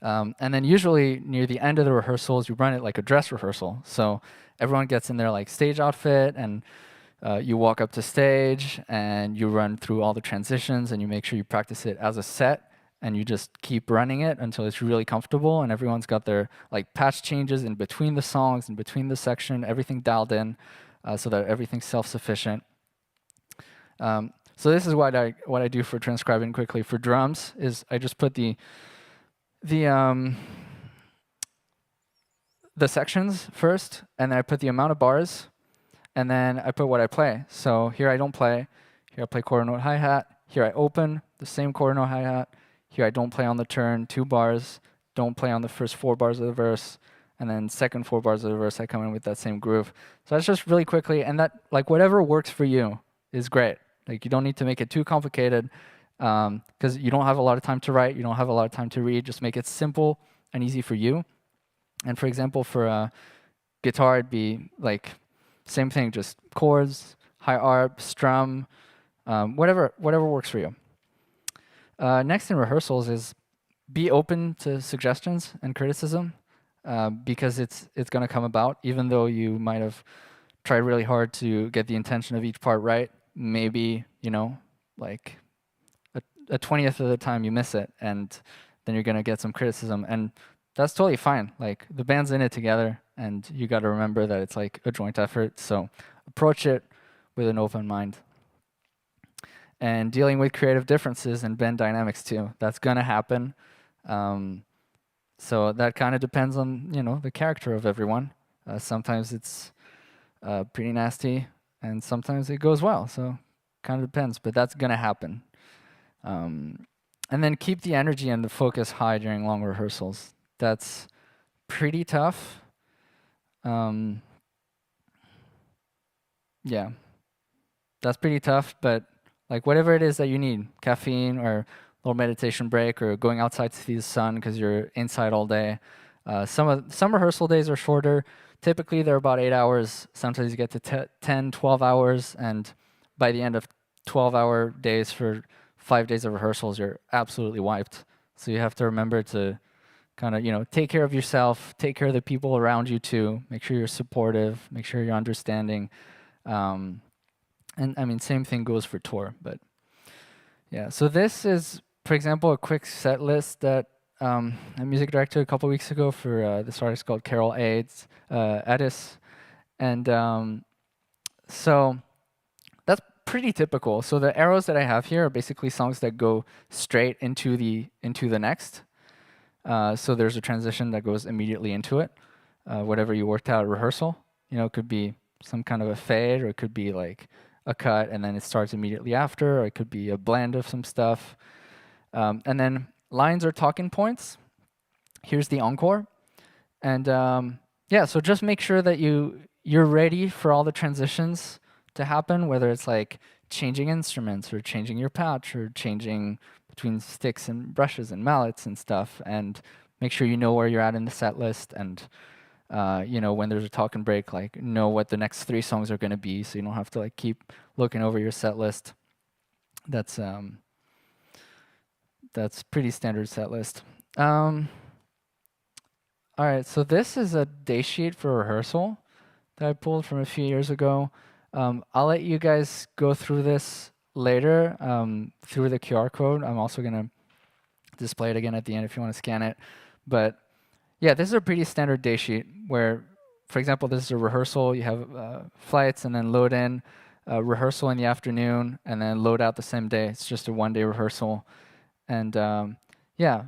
And then usually near the end of the rehearsals, you run it like a dress rehearsal. So everyone gets in their like stage outfit, and you walk up to stage and you run through all the transitions, and you make sure you practice it as a set, and you just keep running it until it's really comfortable, and everyone's got their like patch changes in between the songs, in between the section, everything dialed in, so that everything's self-sufficient. So this is what I do for transcribing quickly. For drums is I just put the sections first, and then I put the amount of bars, and then I put what I play. So here I don't play. Here I play quarter note hi-hat. Here I open the same quarter note hi-hat. Here I don't play on the turn, 2 bars. Don't play on the first 4 bars of the verse. And then second 4 bars of the verse, I come in with that same groove. So that's just really quickly, and that, like, whatever works for you is great. Like, you don't need to make it too complicated, because you don't have a lot of time to write. You don't have a lot of time to read. Just make it simple and easy for you. And for example, for guitar, it'd be like same thing, just chords, high arp, strum, whatever works for you. Next in rehearsals is be open to suggestions and criticism, because it's going to come about. Even though you might have tried really hard to get the intention of each part right, maybe, like a 20th of the time you miss it, and then you're going to get some criticism, and that's totally fine. Like, the band's in it together, and you got to remember that it's like a joint effort. So approach it with an open mind. And dealing with creative differences and band dynamics too. That's gonna happen. So that kind of depends on the character of everyone. Sometimes it's pretty nasty, and sometimes it goes well. So kind of depends, but that's gonna happen. And then keep the energy and the focus high during long rehearsals. That's pretty tough. Yeah, that's pretty tough, but like whatever it is that you need, caffeine or a little meditation break or going outside to see the sun because you're inside all day. Some rehearsal days are shorter. Typically they're about 8 hours. Sometimes you get to 10, 12 hours, and by the end of 12-hour days for 5 days of rehearsals, you're absolutely wiped. So you have to remember to kind of, take care of yourself, take care of the people around you too. Make sure you're supportive, make sure you're understanding. And I mean, same thing goes for tour, but yeah. So this is, for example, a quick set list that a music director a couple weeks ago for this artist called Carol Addis. And so that's pretty typical. So the arrows that I have here are basically songs that go straight into the next. So there's a transition that goes immediately into it. Whatever you worked out at rehearsal, it could be some kind of a fade, or it could be like a cut and then it starts immediately after, or it could be a blend of some stuff. And then lines or talking points. Here's the encore. And so just make sure that you're ready for all the transitions to happen, whether it's like changing instruments or changing your patch or changing between sticks and brushes and mallets and stuff, and make sure you know where you're at in the set list, and when there's a talk and break, like know what the next 3 songs are going to be, so you don't have to like keep looking over your set list. That's That's pretty standard set list. All right, so this is a day sheet for rehearsal that I pulled from a few years ago. I'll let you guys go through this later through the QR code. I'm also going to display it again at the end if you want to scan it. But yeah, this is a pretty standard day sheet where, for example, this is a rehearsal. You have flights and then load in, rehearsal in the afternoon, and then load out the same day. It's just a one-day rehearsal. And yeah,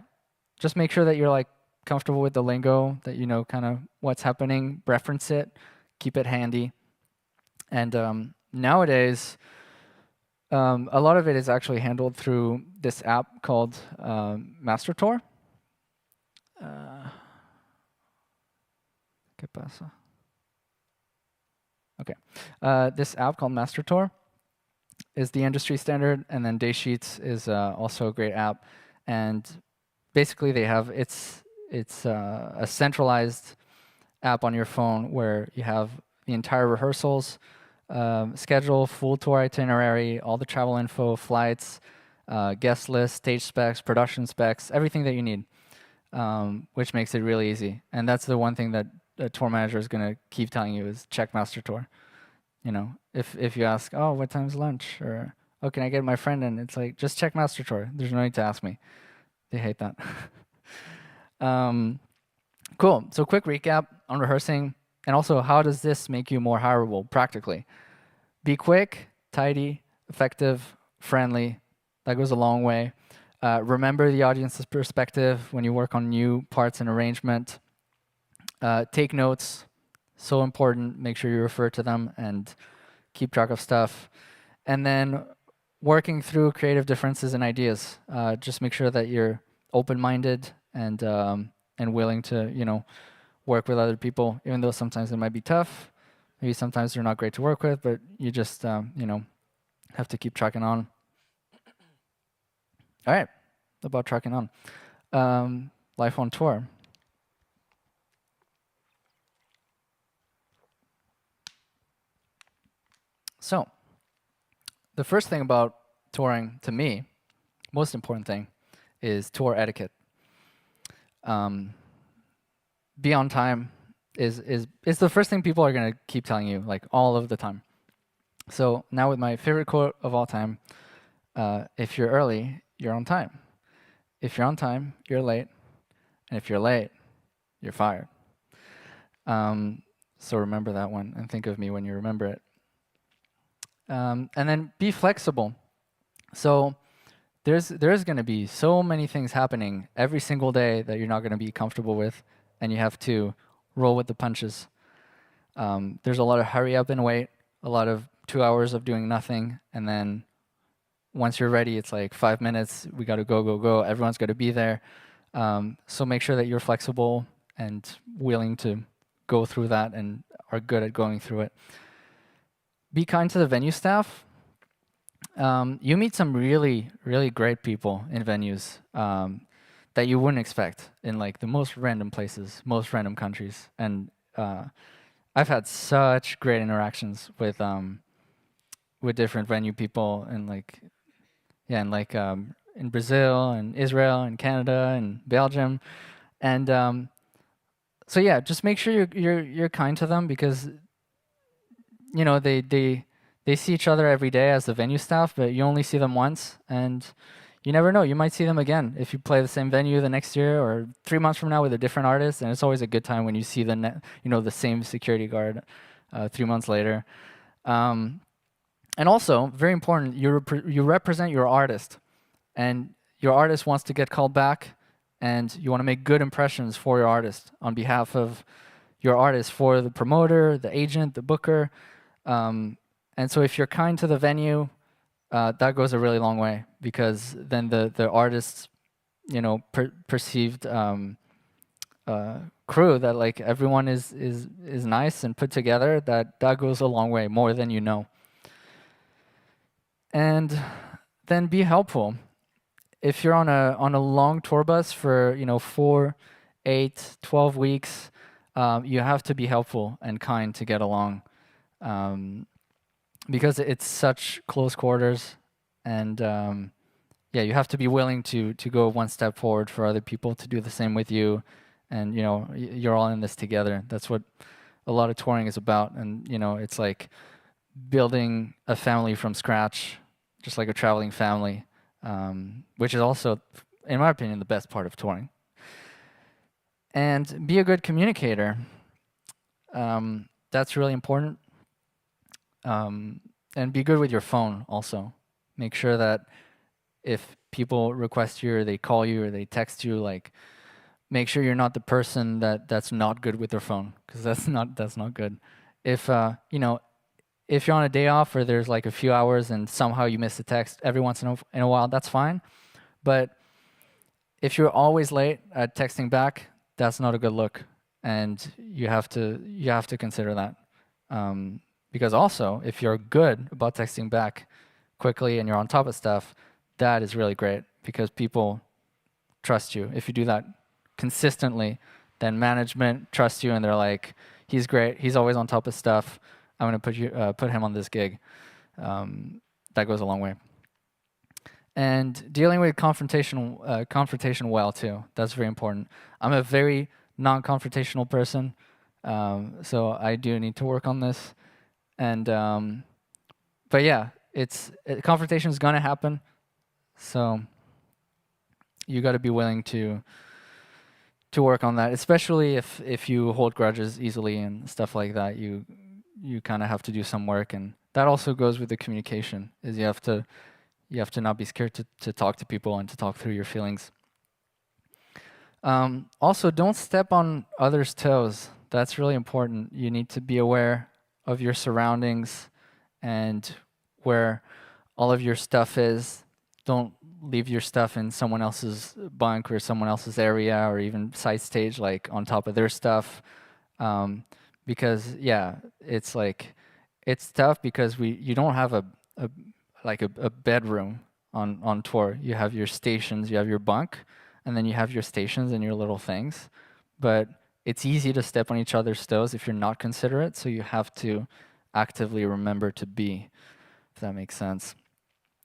just make sure that you're like comfortable with the lingo, that you know kind of what's happening, reference it, keep it handy. And nowadays, a lot of it is actually handled through this app called Mastertour. ¿Qué pasa? Okay. This app called Mastertour is the industry standard, and then Daysheets is also a great app. And basically, they have it's a centralized app on your phone where you have the entire rehearsals, schedule, full tour itinerary, all the travel info, flights, guest list, stage specs, production specs, everything that you need, which makes it really easy. And that's the one thing that a tour manager is going to keep telling you is check Master Tour. You know, if you ask, oh, what time's lunch? Or, oh, can I get my friend in? It's like, just check Master Tour. There's no need to ask me. They hate that. Cool. So quick recap on rehearsing. And also, how does this make you more hireable practically? Be quick, tidy, effective, friendly. That goes a long way. Remember the audience's perspective when you work on new parts and arrangement. Take notes. So important. Make sure you refer to them and keep track of stuff. And then working through creative differences and ideas. Just make sure that you're open-minded and willing to, you know, work with other people, even though sometimes it might be tough. Maybe sometimes they're not great to work with, but you just, you know, have to keep tracking on. All right, about tracking on. Life on tour. So, the first thing about touring, to me, most important thing, is tour etiquette. Be on time is the first thing people are going to keep telling you, like all of the time. So now with my favorite quote of all time, if you're early, you're on time. If you're on time, you're late. And if you're late, you're fired. So remember that one and think of me when you remember it. And then be flexible. So there's going to be so many things happening every single day that you're not going to be comfortable with, and you have to roll with the punches. There's a lot of hurry up and wait, a lot of 2 hours of doing nothing, and then once you're ready, it's like 5 minutes, we got to go, go, go. Everyone's got to be there. So make sure that you're flexible and willing to go through that and are good at going through it. Be kind to the venue staff. You meet some really, really great people in venues that you wouldn't expect in like the most random places, most random countries. And I've had such great interactions with different venue people in like, yeah, and like in Brazil and Israel and Canada and Belgium. And so yeah, just make sure you're kind to them, because you know they see each other every day as the venue staff, but you only see them once, and you never know. You might see them again if you play the same venue the next year or 3 months from now with a different artist. And it's always a good time when you see the same security guard 3 months later. And also, very important, you represent your artist, and your artist wants to get called back, and you want to make good impressions for your artist on behalf of your artist, for the promoter, the agent, the booker. And so if you're kind to the venue, that goes a really long way, because then the artist's, perceived crew, that like everyone is nice and put together, that goes a long way, more than you know. And then be helpful. If you're on a long tour bus for 4, 8, 12 weeks, you have to be helpful and kind to get along, because it's such close quarters, and yeah, you have to be willing to go one step forward for other people to do the same with you, and you're all in this together. That's what a lot of touring is about, and it's like building a family from scratch, just like a traveling family, which is also, in my opinion, the best part of touring. And be a good communicator. That's really important. And be good with your phone also. Make sure that if people request you or they call you or they text you, like make sure you're not the person that's not good with their phone, because that's not good. If if you're on a day off or there's like a few hours and somehow you miss a text every once in a while, that's fine. But if you're always late at texting back, that's not a good look, and you have to consider that. Because also, if you're good about texting back quickly and you're on top of stuff, that is really great because people trust you. If you do that consistently, then management trusts you and they're like, he's great. He's always on top of stuff. I'm going to put him on this gig. That goes a long way. And dealing with confrontation well too. That's very important. I'm a very non-confrontational person, so I do need to work on this. And but yeah, confrontation is gonna happen. So you got to be willing to work on that, especially if you hold grudges easily and stuff like that. You kind of have to do some work, and that also goes with the communication. Is you have to not be scared to talk to people and to talk through your feelings. Also, don't step on others' toes. That's really important. You need to be aware of your surroundings and where all of your stuff is. Don't leave your stuff in someone else's bunk or someone else's area or even side stage, like on top of their stuff. Because yeah, it's tough because you don't have a bedroom on tour. You have your stations, you have your bunk, and then you have your stations and your little things. But it's easy to step on each other's toes if you're not considerate, so you have to actively remember to be, if that makes sense.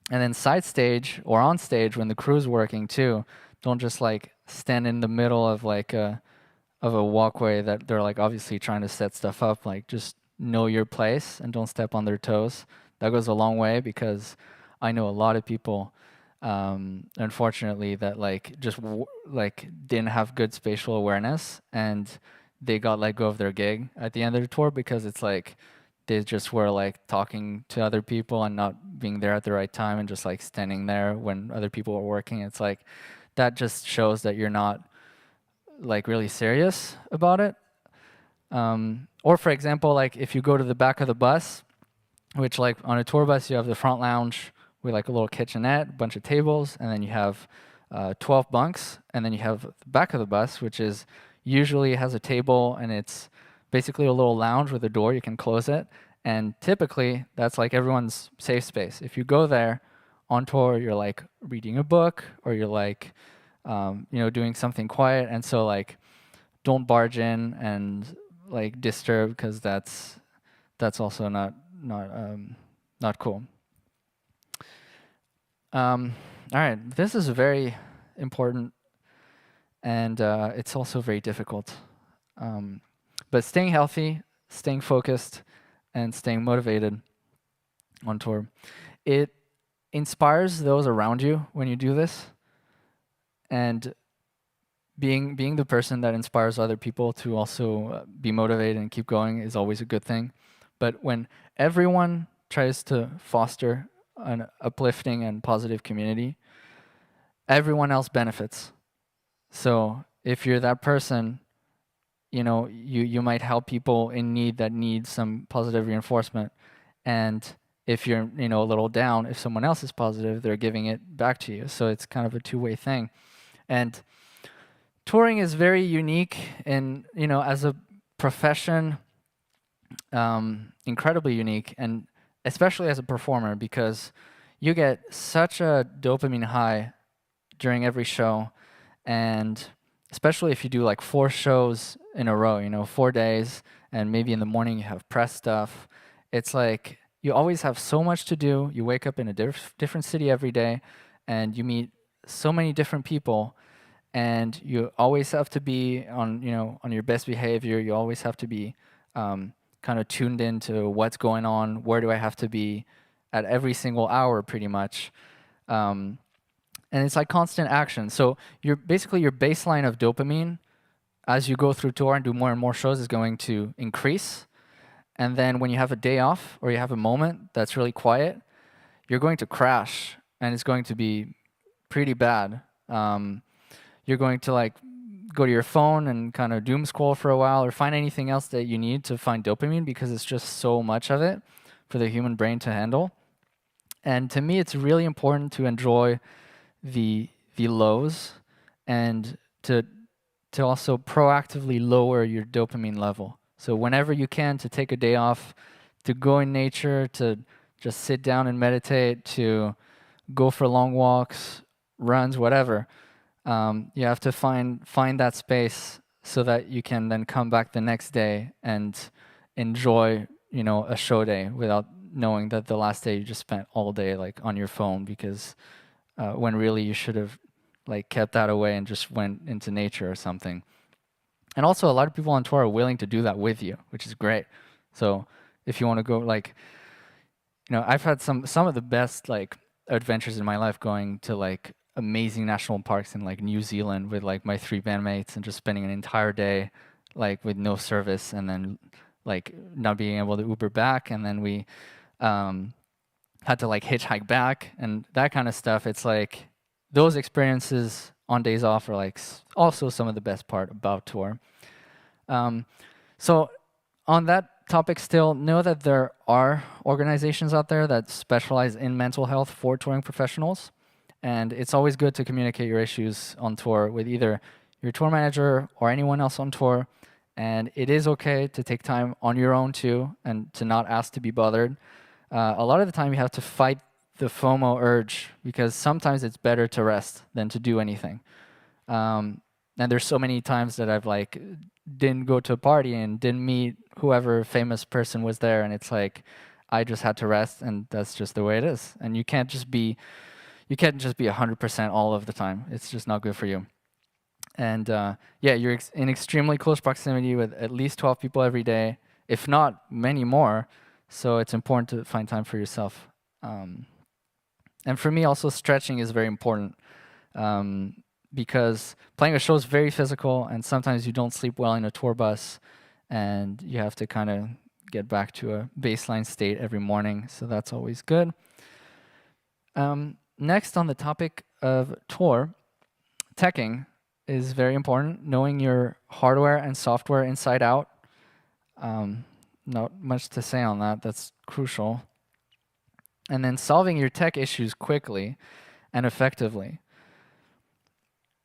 And then side stage or on stage when the crew's working too, don't just like stand in the middle of a walkway that they're like obviously trying to set stuff up. Like just know your place and don't step on their toes. That goes a long way because I know a lot of people, unfortunately, that like just like didn't have good spatial awareness and they got let go of their gig at the end of the tour because it's like they just were like talking to other people and not being there at the right time and just like standing there when other people were working. It's like that just shows that you're not like really serious about it. Or for example, like if you go to the back of the bus, which like on a tour bus, you have the front lounge with like a little kitchenette, a bunch of tables, and then you have 12 bunks, and then you have the back of the bus, which is usually has a table and it's basically a little lounge with a door, you can close it, and typically that's like everyone's safe space. If you go there on tour, you're like reading a book or you're like doing something quiet, and so like don't barge in and like disturb because that's also not cool. All right, this is very important, and it's also very difficult. But staying healthy, staying focused, and staying motivated on tour, it inspires those around you when you do this, and being the person that inspires other people to also be motivated and keep going is always a good thing. But when everyone tries to foster an uplifting and positive community, everyone else benefits. So if you're that person, you might help people in need that need some positive reinforcement. And if you're, a little down, if someone else is positive, they're giving it back to you. So it's kind of a two-way thing. And touring is very unique in, as a profession, incredibly unique, and especially as a performer, because you get such a dopamine high during every show, and especially if you do like 4 shows in a row, 4 days, and maybe in the morning you have press stuff. It's like you always have so much to do. You wake up in a different city every day, and you meet so many different people, and you always have to be on, on your best behavior. You always have to be kind of tuned into what's going on. Where do I have to be at every single hour, pretty much. Um, and it's like constant action. So basically your baseline of dopamine as you go through tour and do more and more shows is going to increase. And then when you have a day off or you have a moment that's really quiet, you're going to crash, and it's going to be pretty bad. You're going to like go to your phone and kind of doom scroll for a while, or find anything else that you need to find dopamine, because it's just so much of it for the human brain to handle. And to me, it's really important to enjoy the lows, and to also proactively lower your dopamine level. So whenever you can, to take a day off, to go in nature, to just sit down and meditate, to go for long walks, runs, whatever. You have to find that space so that you can then come back the next day and enjoy, a show day without knowing that the last day you just spent all day like on your phone, because when really you should have like kept that away and just went into nature or something. And also, a lot of people on tour are willing to do that with you, which is great. So if you want to go, like, I've had some of the best like adventures in my life, going to like amazing national parks in like New Zealand with like my 3 bandmates, and just spending an entire day like with no service, and then like not being able to Uber back, and then we had to like hitchhike back and that kind of stuff. It's like those experiences on days off are like also some of the best part about tour. So on that topic still, know that there are organizations out there that specialize in mental health for touring professionals. And it's always good to communicate your issues on tour with either your tour manager or anyone else on tour. And it is okay to take time on your own too, and to not ask to be bothered. A lot of the time you have to fight the FOMO urge, because sometimes it's better to rest than to do anything. And there's so many times that I've like didn't go to a party and didn't meet whoever famous person was there, and it's like I just had to rest, and that's just the way it is. And you can't just be 100% all of the time. It's just not good for you. And yeah, you're in extremely close proximity with at least 12 people every day, if not many more. So it's important to find time for yourself. And for me, also, stretching is very important, because playing a show is very physical, and sometimes you don't sleep well in a tour bus, and you have to kind of get back to a baseline state every morning. So that's always good. Next, on the topic of tour, teching is very important. Knowing your hardware and software inside out. Not much to say on that. That's crucial. And then solving your tech issues quickly and effectively.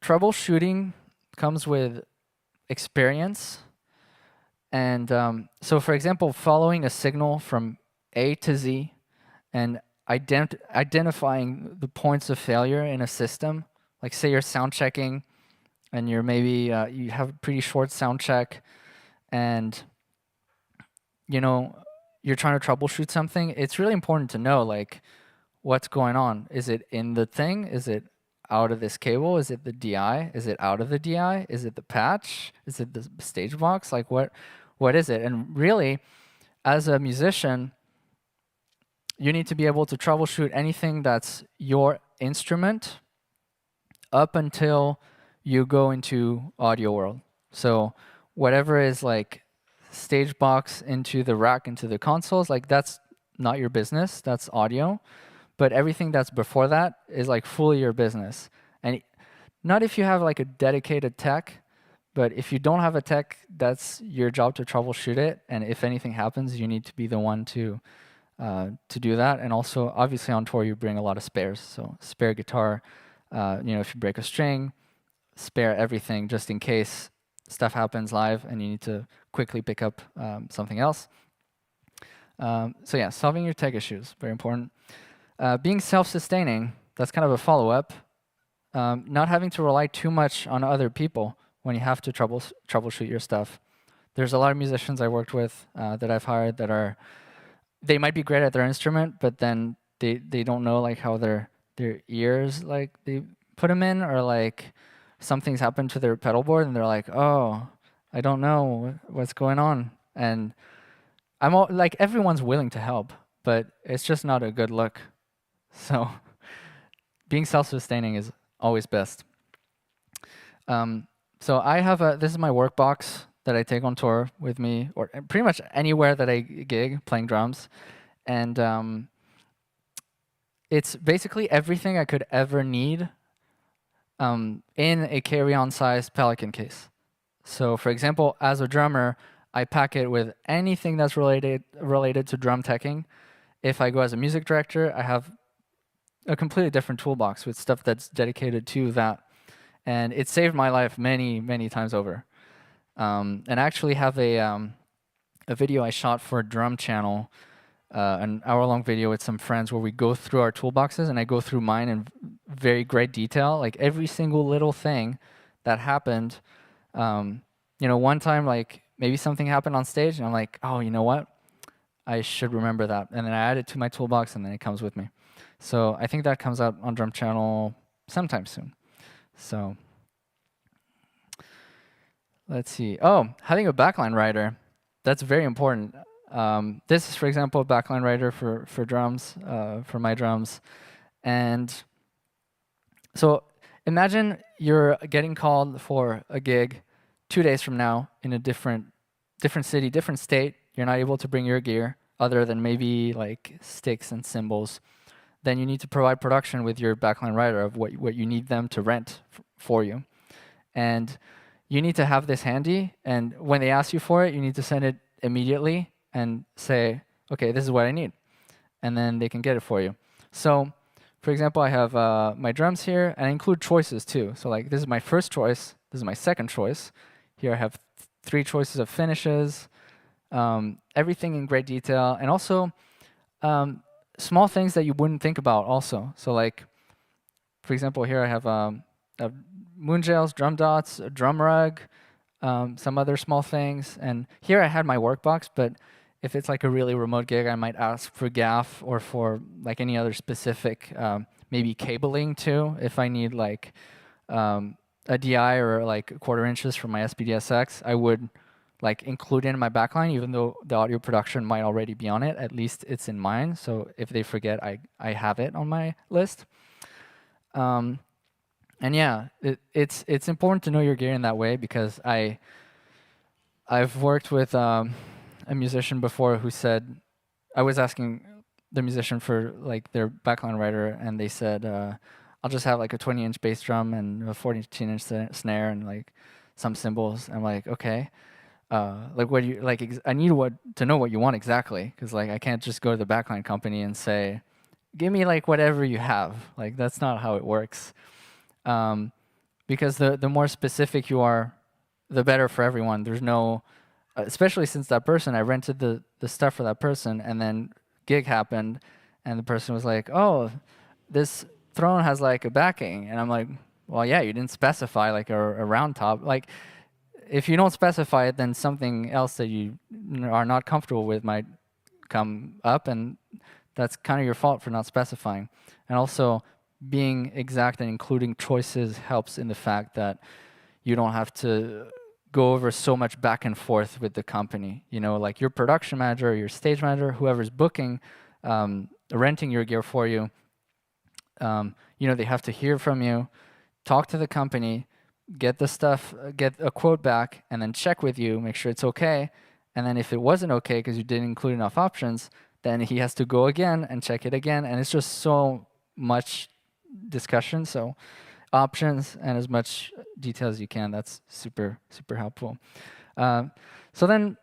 Troubleshooting comes with experience. And so, for example, following a signal from A to Z and identifying the points of failure in a system. Like, say you're sound checking, and you're maybe you have a pretty short sound check, and you're trying to troubleshoot something. It's really important to know like what's going on. Is it in the thing? Is it out of this cable? Is it the DI? Is it out of the DI? Is it the patch? Is it the stage box? Like what is it? And really, as a musician, you need to be able to troubleshoot anything that's your instrument up until you go into audio world. So whatever is like stage box into the rack, into the consoles, like that's not your business, that's audio. But everything that's before that is like fully your business. And not if you have like a dedicated tech, but if you don't have a tech, that's your job to troubleshoot it. And if anything happens, you need to be the one to do that. And also, obviously on tour, you bring a lot of spares. So spare guitar, if you break a string, spare everything just in case stuff happens live and you need to quickly pick up something else. So yeah, solving your tech issues, very important. Being self-sustaining, that's kind of a follow-up. Not having to rely too much on other people when you have to troubleshoot your stuff. There's a lot of musicians I worked with that I've hired that they might be great at their instrument, but then they don't know like how their their ears, like they put them in, or like something's happened to their pedal board and they're like, oh, I don't know what's going on. And like everyone's willing to help, but it's just not a good look. So being self-sustaining is always best. Um, so I have this is my work box that I take on tour with me, or pretty much anywhere that I gig playing drums, and it's basically everything I could ever need in a carry-on sized Pelican case. So, for example, as a drummer, I pack it with anything that's related to drum teching. If I go as a music director, I have a completely different toolbox with stuff that's dedicated to that, and it saved my life many times over. And I actually have a video I shot for a drum channel, an hour-long video with some friends where we go through our toolboxes, and I go through mine in very great detail, like every single little thing that happened. One time, like maybe something happened on stage, and I'm like, oh, you know what? I should remember that, and then I add it to my toolbox, and then it comes with me. So I think that comes out on Drum Channel sometime soon. So let's see. Oh, having a backline writer, that's very important. This is, for example, a backline writer for drums, for my drums. And so imagine you're getting called for a gig 2 days from now in a different city, different state. You're not able to bring your gear other than maybe like sticks and cymbals. Then you need to provide production with your backline writer of what you need them to rent for you. And you need to have this handy, and when they ask you for it, you need to send it immediately and say, okay, this is what I need. And then they can get it for you. So, for example, I have my drums here, and I include choices too. So like, this is my first choice, this is my second choice. Here I have 3 choices of finishes, everything in great detail, and also small things that you wouldn't think about also. So like, for example, here I have moon gels, drum dots, a drum rug, some other small things. And here I had my work box, but if it's like a really remote gig, I might ask for gaff or for like any other specific, maybe cabling too, if I need like a DI or like 1/4 inches from my SPDSX, I would like include it in my backline, even though the audio production might already be on it. At least it's in mine. So if they forget, I have it on my list. And yeah, it's important to know your gear in that way, because I've worked with a musician before who said, I was asking the musician for like their backline writer, and they said, I'll just have like a 20-inch bass drum and a 14-inch snare and like some cymbals. I'm like, okay. Like what do you like? I need to know what you want exactly, because like I can't just go to the backline company and say, give me like whatever you have. Like that's not how it works. Because the more specific you are, the better for everyone. There's no, especially since that person, I rented the stuff for that person, and then gig happened, and the person was like, oh, this throne has like a backing, and I'm like, well, yeah, you didn't specify like a round top. Like, if you don't specify it, then something else that you are not comfortable with might come up, and that's kind of your fault for not specifying. And also, being exact and including choices helps in the fact that you don't have to go over so much back and forth with the company. You know, like your production manager, your stage manager, whoever's booking, renting your gear for you, they have to hear from you, talk to the company, get the stuff, get a quote back, and then check with you, make sure it's okay. And then if it wasn't okay because you didn't include enough options, then he has to go again and check it again. And it's just so much discussion. So options and as much detail as you can, that's super helpful. So then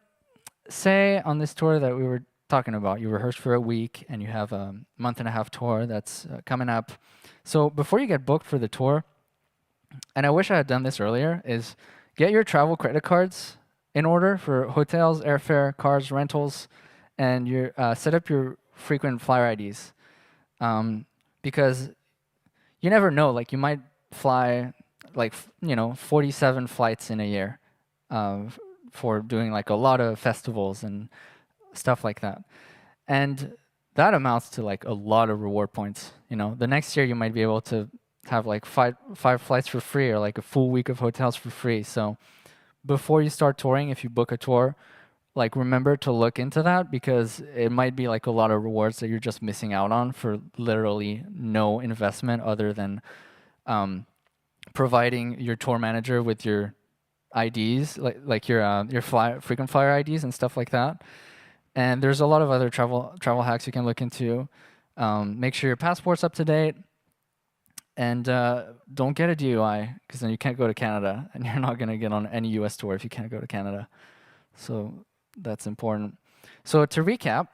say on this tour that we were talking about, you rehearsed for a week and you have a 1.5-month tour that's coming up. So before you get booked for the tour, and I wish I had done this earlier, is get your travel credit cards in order for hotels, airfare, cars, rentals, and your set up your frequent flyer IDs. Because you never know, like you might fly like 47 flights in a year for doing like a lot of festivals and stuff like that. And that amounts to like a lot of reward points. The next year you might be able to have like five flights for free, or like a full week of hotels for free. So before you start touring, if you book a tour, like remember to look into that, because it might be like a lot of rewards that you're just missing out on for literally no investment other than providing your tour manager with your IDs, like your frequent flyer IDs and stuff like that. And there's a lot of other travel hacks you can look into. Make sure your passport's up to date, and don't get a DUI, because then you can't go to Canada, and you're not going to get on any US tour if you can't go to Canada. So that's important. So to recap,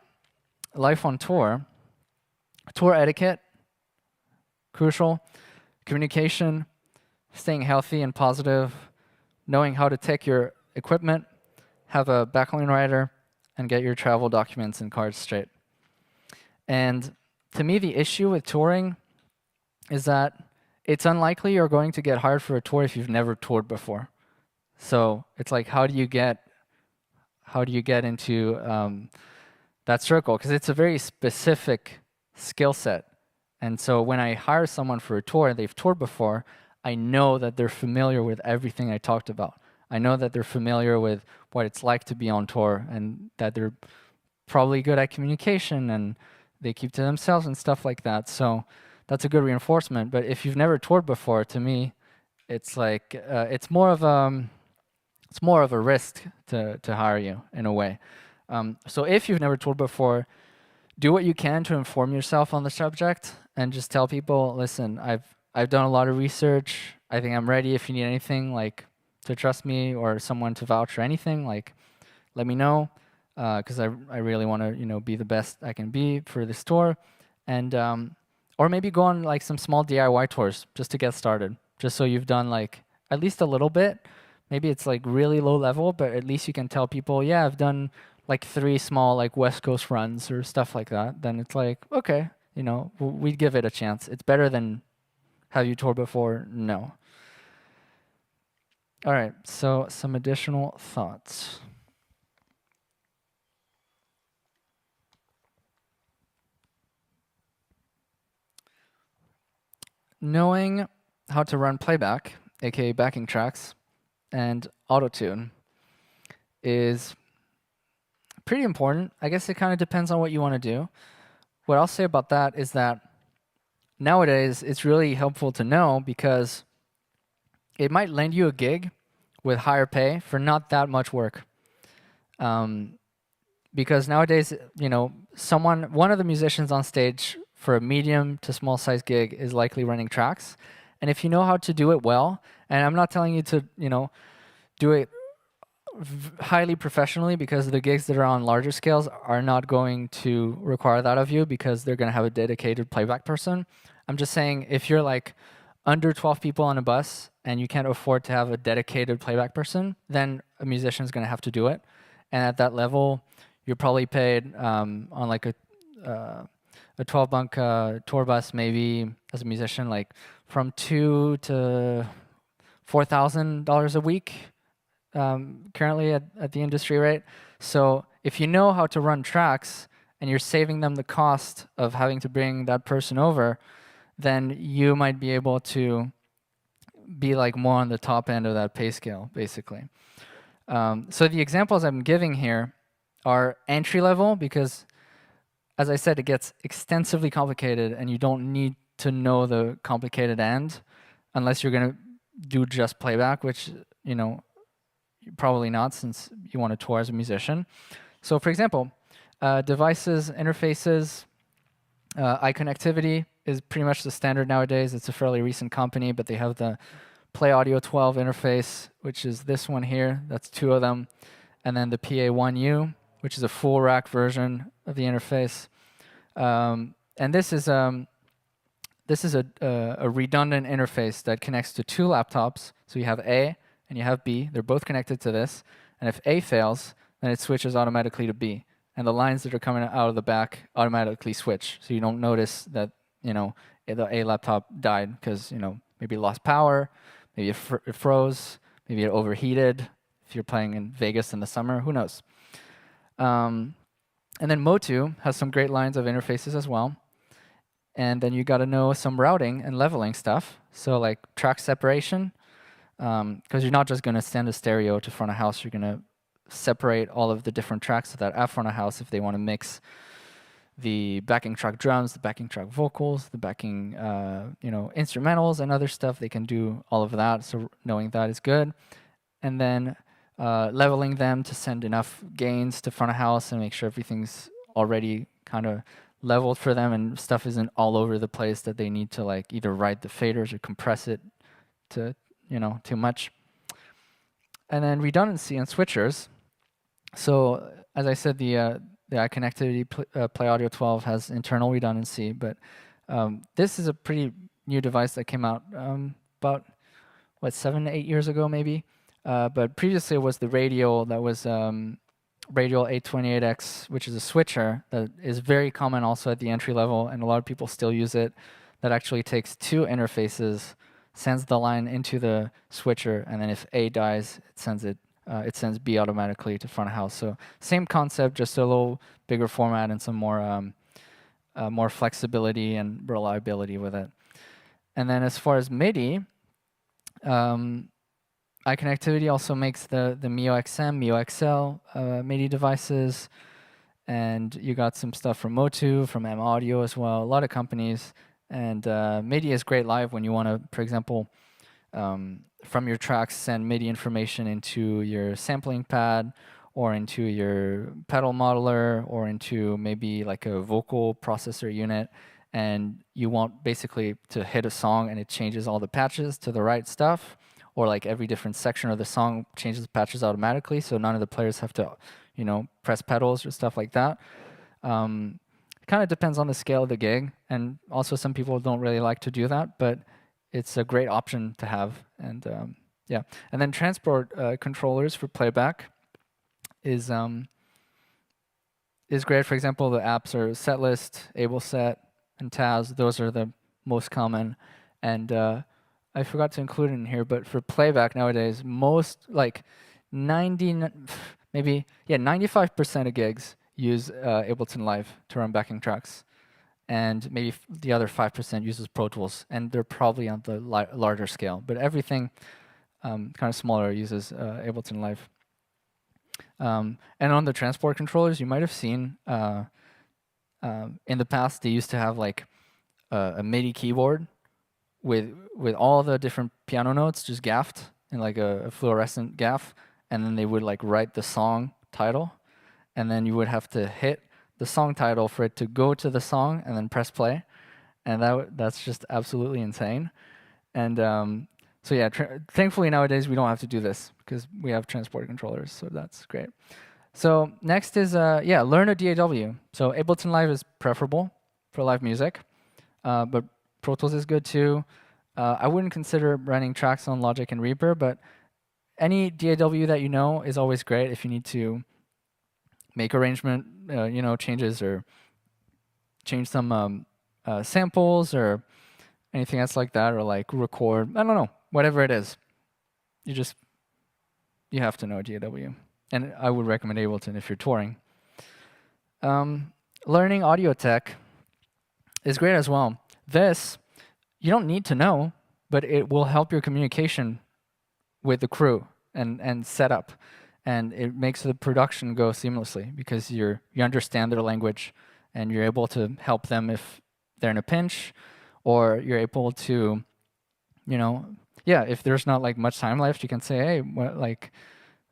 life on tour, tour etiquette, crucial, communication, staying healthy and positive, knowing how to take your equipment, have a backline writer, and get your travel documents and cards straight. And to me, the issue with touring is that it's unlikely you're going to get hired for a tour if you've never toured before. So it's like, how do you get into that circle? Because it's a very specific skill set. And so when I hire someone for a tour and they've toured before, I know that they're familiar with everything I talked about. I know that they're familiar with what it's like to be on tour, and that they're probably good at communication and they keep to themselves and stuff like that. So that's a good reinforcement. But if you've never toured before, to me, it's like it's more of a risk to hire you in a way. So if you've never toured before, do what you can to inform yourself on the subject, and just tell people, listen, I've done a lot of research. I think I'm ready. If you need anything, like to trust me or someone to vouch or anything, like let me know, because I really want to be the best I can be for this tour, and or maybe go on like some small DIY tours just to get started, just so you've done like at least a little bit. Maybe it's like really low level, but at least you can tell people, yeah, I've done like 3 small like West Coast runs or stuff like that. Then it's like, okay, we'd give it a chance. It's better than have you toured before? No. All right, so some additional thoughts. Knowing how to run playback, aka backing tracks, and auto-tune is pretty important. I guess it kind of depends on what you want to do. What I'll say about that is that nowadays it's really helpful to know, because it might land you a gig with higher pay for not that much work. Because nowadays, one of the musicians on stage for a medium to small size gig is likely running tracks. And if you know how to do it well, and I'm not telling you to, do it highly professionally, because the gigs that are on larger scales are not going to require that of you, because they're going to have a dedicated playback person. I'm just saying, if you're like under 12 people on a bus and you can't afford to have a dedicated playback person, then a musician is going to have to do it. And at that level, you're probably paid on like a 12-bunk tour bus, maybe as a musician, like from $2,000 to $4,000 a week, currently at the industry rate. So if you know how to run tracks and you're saving them the cost of having to bring that person over, then you might be able to be like more on the top end of that pay scale, basically. So the examples I'm giving here are entry level, because as I said, it gets extensively complicated and you don't need to know the complicated end unless you're going to do just playback, which, probably not, since you want to tour as a musician. So for example, devices, interfaces, eye connectivity is pretty much the standard nowadays. It's a fairly recent company, but they have the Play Audio 12 interface, which is this one here. That's 2 of them. And then the PA1U, which is a full rack version of the interface. And this is a redundant interface that connects to 2 laptops. So you have A and you have B. They're both connected to this. And if A fails, then it switches automatically to B. And the lines that are coming out of the back automatically switch. So you don't notice that, the A laptop died because, maybe it lost power, maybe it froze, maybe it overheated if you're playing in Vegas in the summer, who knows. And then Motu has some great lines of interfaces as well. And then you got to know some routing and leveling stuff. So like track separation, because you're not just going to send a stereo to front of house. You're going to separate all of the different tracks so that at front of house, if they want to mix the backing track drums, the backing track vocals, the backing instrumentals and other stuff, they can do all of that. So knowing that is good. And then leveling them to send enough gains to front of house and make sure everything's already kind of leveled for them and stuff isn't all over the place that they need to like either write the faders or compress it to too much. And then redundancy and switchers. So as I said, the iConnectivity Play Audio 12 has internal redundancy, but this is a pretty new device that came out about 7 to 8 years ago maybe. But previously it was the Radial that was Radial 828X, which is a switcher that is very common also at the entry level, and a lot of people still use it. That actually takes two interfaces, sends the line into the switcher, and then if A dies, it sends B automatically to front of house. So same concept, just a little bigger format and some more flexibility and reliability with it. And then as far as MIDI, iConnectivity also makes the Mio XM, Mio XL MIDI devices, and you got some stuff from Motu, from M Audio as well, a lot of companies. And MIDI is great live when you want to, for example, from your tracks, send MIDI information into your sampling pad or into your pedal modeler or into maybe like a vocal processor unit. And you want basically to hit a song and it changes all the patches to the right stuff, or like every different section of the song changes the patches automatically, so none of the players have to, press pedals or stuff like that. It kind of depends on the scale of the gig, and also some people don't really like to do that, but it's a great option to have. And yeah, and then transport controllers for playback is great. For example, the apps are Setlist, AbleSet, and Taz. Those are the most common. And I forgot to include it in here, but for playback nowadays, most like 95% of gigs use Ableton Live to run backing tracks, and maybe the other 5% uses Pro Tools, and they're probably on the larger scale. But everything kind of smaller uses Ableton Live. And on the transport controllers, you might have seen in the past they used to have like a MIDI keyboard with all the different piano notes just gaffed in like a fluorescent gaff, and then they would like write the song title, and then you would have to hit the song title for it to go to the song and then press play, and that's just absolutely insane. And so yeah, thankfully nowadays we don't have to do this because we have transport controllers, so that's great. So next is learn a DAW. So Ableton Live is preferable for live music, but Pro Tools is good too. I wouldn't consider running tracks on Logic and Reaper, but any DAW that you know is always great if you need to make arrangement, changes or change some samples or anything else like that, or like record, I don't know, whatever it is. You have to know DAW. And I would recommend Ableton if you're touring. Learning audio tech is great as well. This, you don't need to know, but it will help your communication with the crew and setup. And it makes the production go seamlessly because you understand their language and you're able to help them if they're in a pinch, or you're able to, if there's not like much time left, you can say, hey,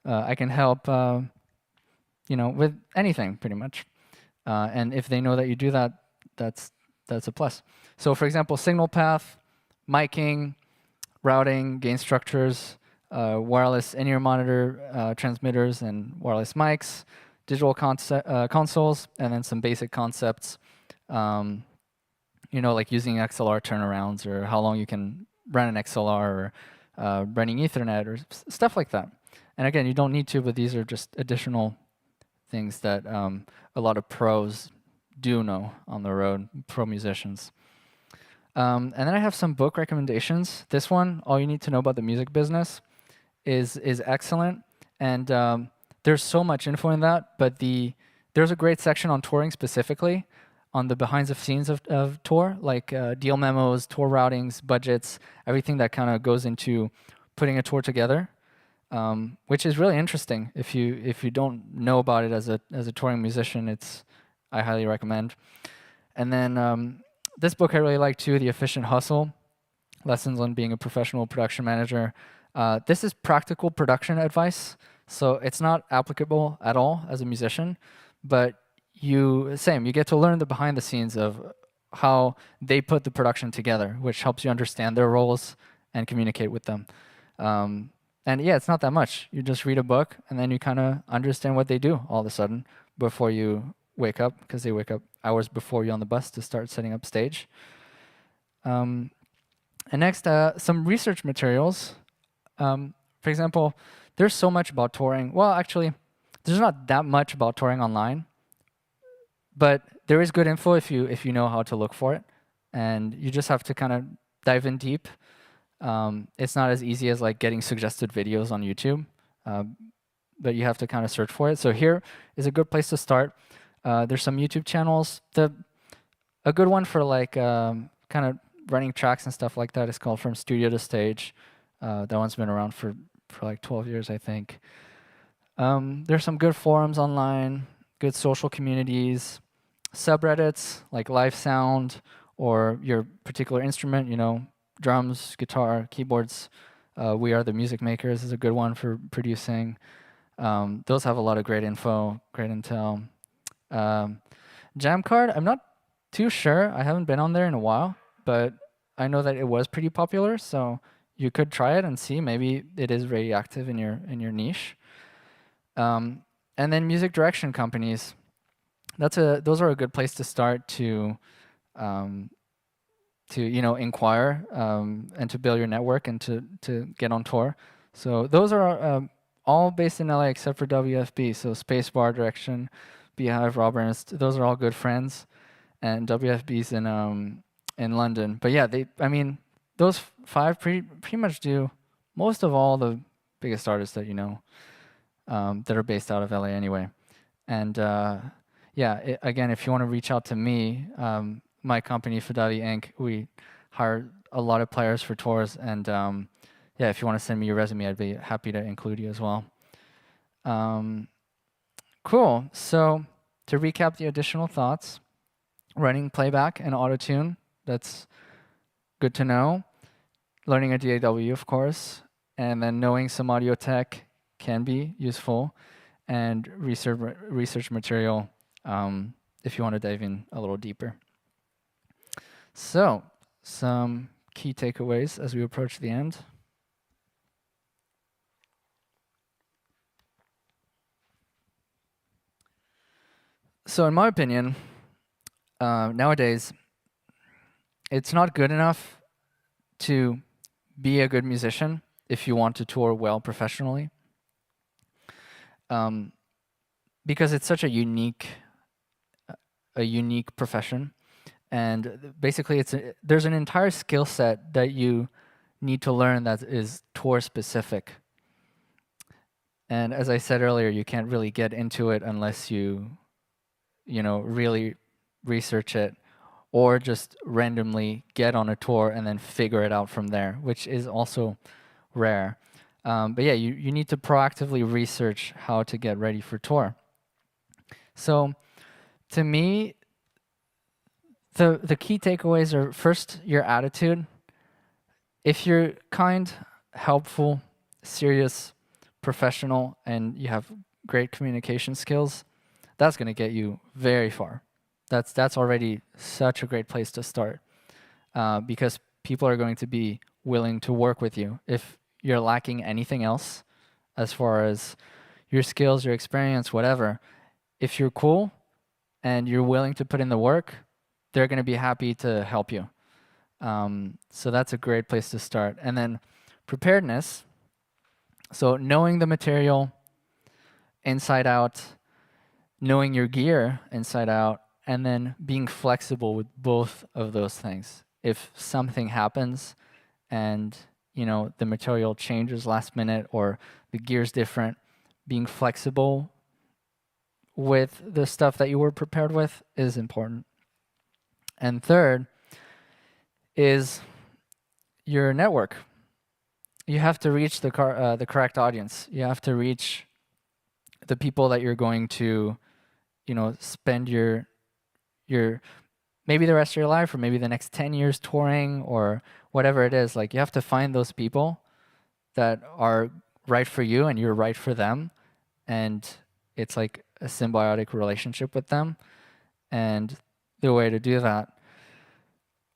I can help, with anything pretty much. And if they know that you do that, that's a plus. So for example, signal path, miking, routing, gain structures, wireless in-ear monitor transmitters and wireless mics, digital consoles, and then some basic concepts, like using XLR turnarounds or how long you can run an XLR or running Ethernet or stuff like that. And again, you don't need to, but these are just additional things that a lot of pros do know on the road, pro musicians. And then I have some book recommendations. This one, All You Need to Know About the Music Business, is excellent. And there's so much info in that, but the there's a great section on touring specifically, on the behind the scenes of tour, like deal memos, tour routings, budgets, everything that kind of goes into putting a tour together, which is really interesting. If you don't know about it as a touring musician, I highly recommend. And then this book I really like too, The Efficient Hustle, Lessons on Being a Professional Production Manager. This is practical production advice, so it's not applicable at all as a musician, but you get to learn the behind the scenes of how they put the production together, which helps you understand their roles and communicate with them. And yeah, it's not that much. You just read a book and then you kind of understand what they do all of a sudden before you wake up, because they wake up hours before you on the bus to start setting up stage. And next, some research materials. For example, there's so much about touring. Well, actually, there's not that much about touring online, but there is good info if you know how to look for it, and you just have to kind of dive in deep. It's not as easy as like getting suggested videos on YouTube, but you have to kind of search for it. So here is a good place to start. There's some YouTube channels. A good one for like kind of running tracks and stuff like that is called From Studio to Stage. That one's been around for like 12 years, I think. There's some good forums online, good social communities, subreddits like Live Sound or your particular instrument, drums, guitar, keyboards. We Are the Music Makers is a good one for producing. Those have a lot of great info, great intel. Jamcard, I'm not too sure. I haven't been on there in a while, but I know that it was pretty popular, so you could try it and see. Maybe it is very active in your niche. And then music direction companies. Those are a good place to start to inquire and to build your network and to get on tour. So those are all based in LA except for WFB. So Spacebar Direction, Beehive, Rob Ernst, those are all good friends, and WFB's in London. But yeah, those five pretty much do most of all the biggest artists that that are based out of LA anyway. And again, if you want to reach out to me, my company Fadavi Inc., we hire a lot of players for tours, and if you want to send me your resume, I'd be happy to include you as well. Cool. So to recap the additional thoughts, running playback and auto-tune, that's good to know. Learning a DAW, of course, and then knowing some audio tech can be useful, and research material if you want to dive in a little deeper. So, some key takeaways as we approach the end. So, in my opinion, nowadays, it's not good enough to be a good musician if you want to tour well professionally, because it's such a unique profession. And basically, there's an entire skill set that you need to learn that is tour specific. And as I said earlier, you can't really get into it unless you really research it, or just randomly get on a tour and then figure it out from there, which is also rare. But yeah, you need to proactively research how to get ready for tour. So to me, the key takeaways are, first, your attitude. If you're kind, helpful, serious, professional, and you have great communication skills, that's going to get you very far. That's already such a great place to start, because people are going to be willing to work with you. If you're lacking anything else, as far as your skills, your experience, whatever, if you're cool and you're willing to put in the work, they're going to be happy to help you. So that's a great place to start. And then preparedness. So knowing the material inside out, knowing your gear inside out, and then being flexible with both of those things. If something happens and the material changes last minute or the gear's different, being flexible with the stuff that you were prepared with is important. And third is your network. You have to reach the correct audience. You have to reach the people that you're going to, spend your maybe the rest of your life, or maybe the next 10 years touring, or whatever it is. Like, you have to find those people that are right for you and you're right for them, and it's like a symbiotic relationship with them. And the way to do that,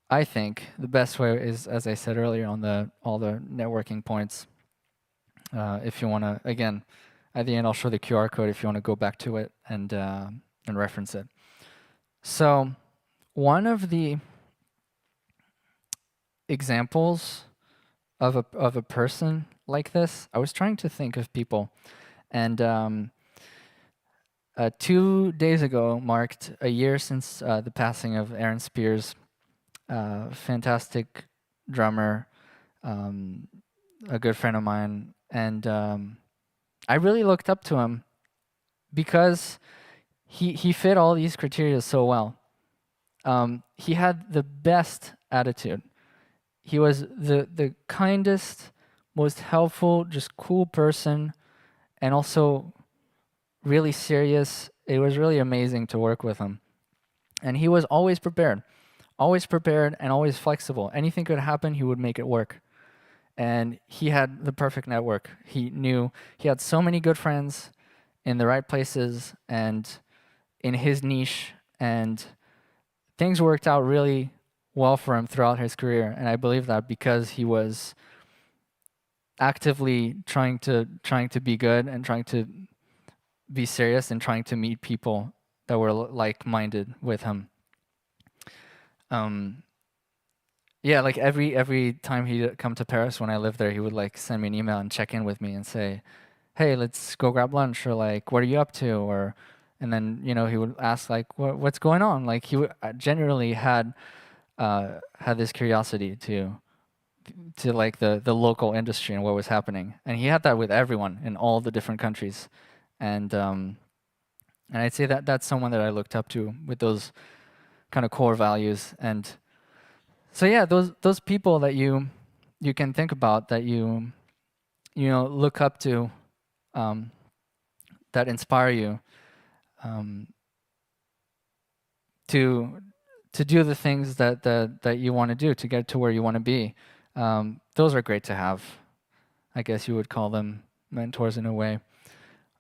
I think the best way is, as I said earlier, on all the networking points. If you want to, again, at the end I'll show the QR code if you want to go back to it and reference it. So one of the examples of a person like this, I was trying to think of people, and 2 days ago marked a year since the passing of Aaron Spears, fantastic drummer, a good friend of mine, and I really looked up to him because he fit all these criteria so well. He had the best attitude. He was the kindest, most helpful, just cool person, and also really serious. It was really amazing to work with him. And he was always prepared and always flexible. Anything could happen, he would make it work. And he had the perfect network. He had so many good friends in the right places and in his niche, and things worked out really well for him throughout his career. And I believe that because he was actively trying to be good and trying to be serious and trying to meet people that were like-minded with him. Yeah, like every time he'd come to Paris when I lived there, he would like send me an email and check in with me and say, "Hey, let's go grab lunch," or like, "What are you up to?" Or, and then he would ask like, "What's going on?" Like generally had this curiosity to like the local industry and what was happening, and he had that with everyone in all the different countries, and I'd say that that's someone that I looked up to with those kind of core values. And so yeah, those people that you can think about, that you look up to, that inspire you to do the things that you want to do to get to where you want to be. Those are great to have. I guess you would call them mentors in a way.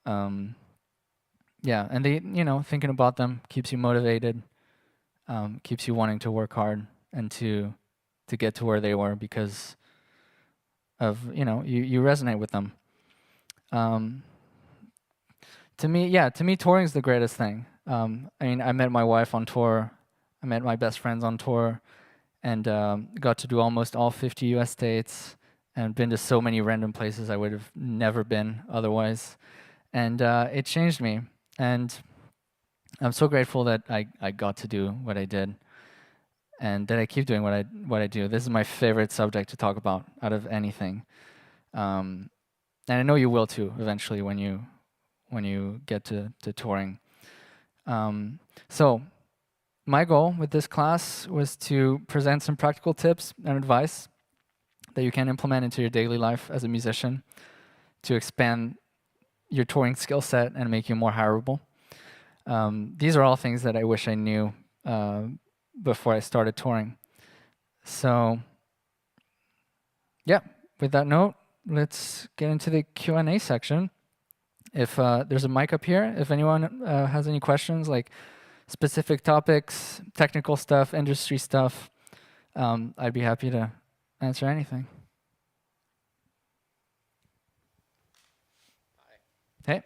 Yeah, and they, thinking about them keeps you motivated, keeps you wanting to work hard and to get to where they were because of, you resonate with them. To me, touring is the greatest thing. I mean, I met my wife on tour. I met my best friends on tour, and got to do almost all 50 U.S. states, and been to so many random places I would have never been otherwise. And it changed me. And I'm so grateful that I got to do what I did, and that I keep doing what I do. This is my favorite subject to talk about out of anything. And I know you will too eventually when you get to touring. So my goal with this class was to present some practical tips and advice that you can implement into your daily life as a musician to expand your touring skill set and make you more hireable. These are all things that I wish I knew before I started touring. So yeah, with that note, let's get into the Q&A section. If there's a mic up here, if anyone has any questions, like specific topics, technical stuff, industry stuff, I'd be happy to answer anything. Hey.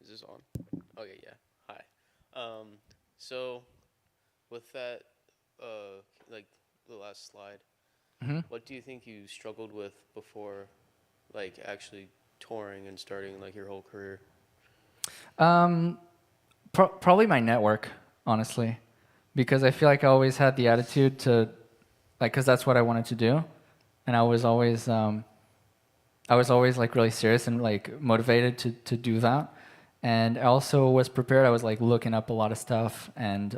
Is this on? Okay, yeah. Hi. So with that, like the last slide, what do you think you struggled with before, like actually touring and starting like your whole career? Probably my network, honestly, because I feel like I always had the attitude to, like, because that's what I wanted to do, and I was always I was always like really serious and like motivated to do that. And I also was prepared. I was like looking up a lot of stuff and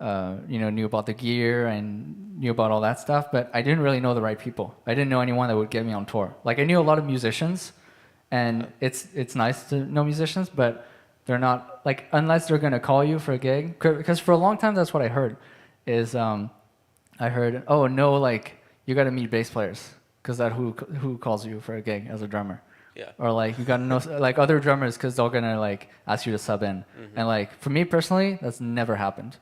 knew about the gear and knew about all that stuff, but I didn't really know the right people. I didn't know anyone that would get me on tour. Like I knew a lot of musicians, and it's nice to know musicians, but they're not like unless they're gonna call you for a gig. Because for a long time, that's what I heard, is I heard, oh no, like you got to meet bass players because that who calls you for a gig as a drummer. Yeah. Or like you gotta know like other drummers because they're gonna like ask you to sub in. And like for me personally, that's never happened.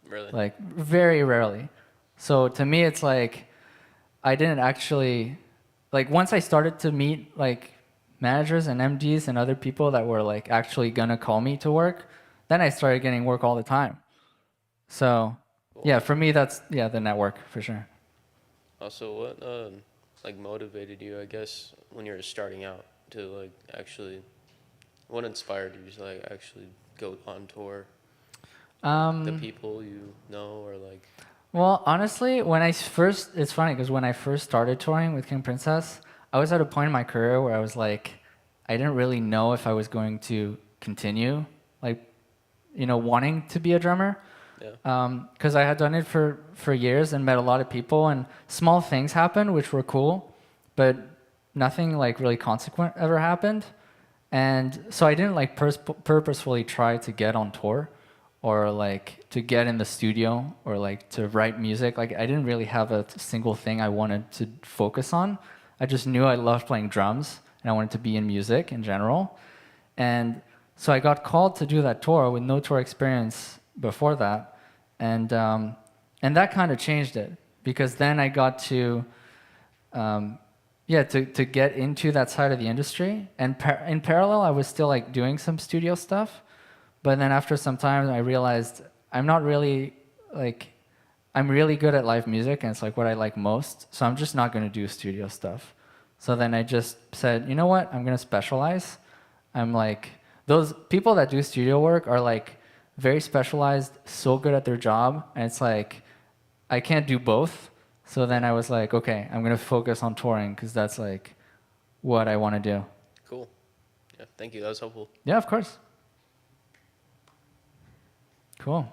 Really? Like very rarely. So to me, it's like I didn't actually like once I started to meet like managers and MDs and other people that were like actually gonna call me to work, then I started getting work all the time. So yeah, for me that's the network for sure. Also, what like motivated you, I guess, when you were starting out to like actually, what inspired you to like actually go on tour? The people you know, or like. Well, honestly, it's funny because when I first started touring with King Princess, I was at a point in my career where I was like, I didn't really know if I was going to continue, like, wanting to be a drummer. Yeah. Because I had done it for years and met a lot of people, and small things happened which were cool, but nothing like really consequent ever happened. And so I didn't like purposefully try to get on tour or like to get in the studio or like to write music. Like I didn't really have a single thing I wanted to focus on. I just knew I loved playing drums and I wanted to be in music in general. And so I got called to do that tour with no tour experience before that. And that kind of changed it because then I got to to get into that side of the industry. And in parallel, I was still like doing some studio stuff. But then after some time, I realized I'm not really like, I'm really good at live music and it's like what I like most. So I'm just not going to do studio stuff. So then I just said, you know what? I'm going to specialize. I'm like, those people that do studio work are like very specialized, so good at their job. And it's like, I can't do both. So then I was like, okay, I'm going to focus on touring because that's like what I want to do. Cool. Yeah. Thank you. That was helpful. Yeah, of course. Cool.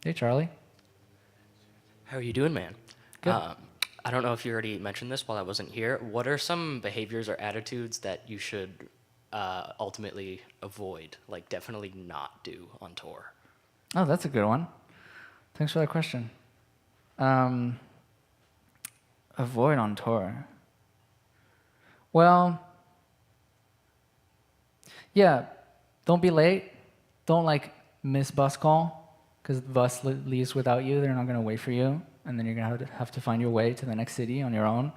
Hey, Charlie. How are you doing, man? Good. I don't know if you already mentioned this while I wasn't here. What are some behaviors or attitudes that you should ultimately avoid, like definitely not do on tour? Oh, that's a good one. Thanks for that question. Avoid on tour. Well, yeah, don't be late. Don't like miss bus call because the bus leaves without you. They're not going to wait for you. And then you're going to have to find your way to the next city on your own.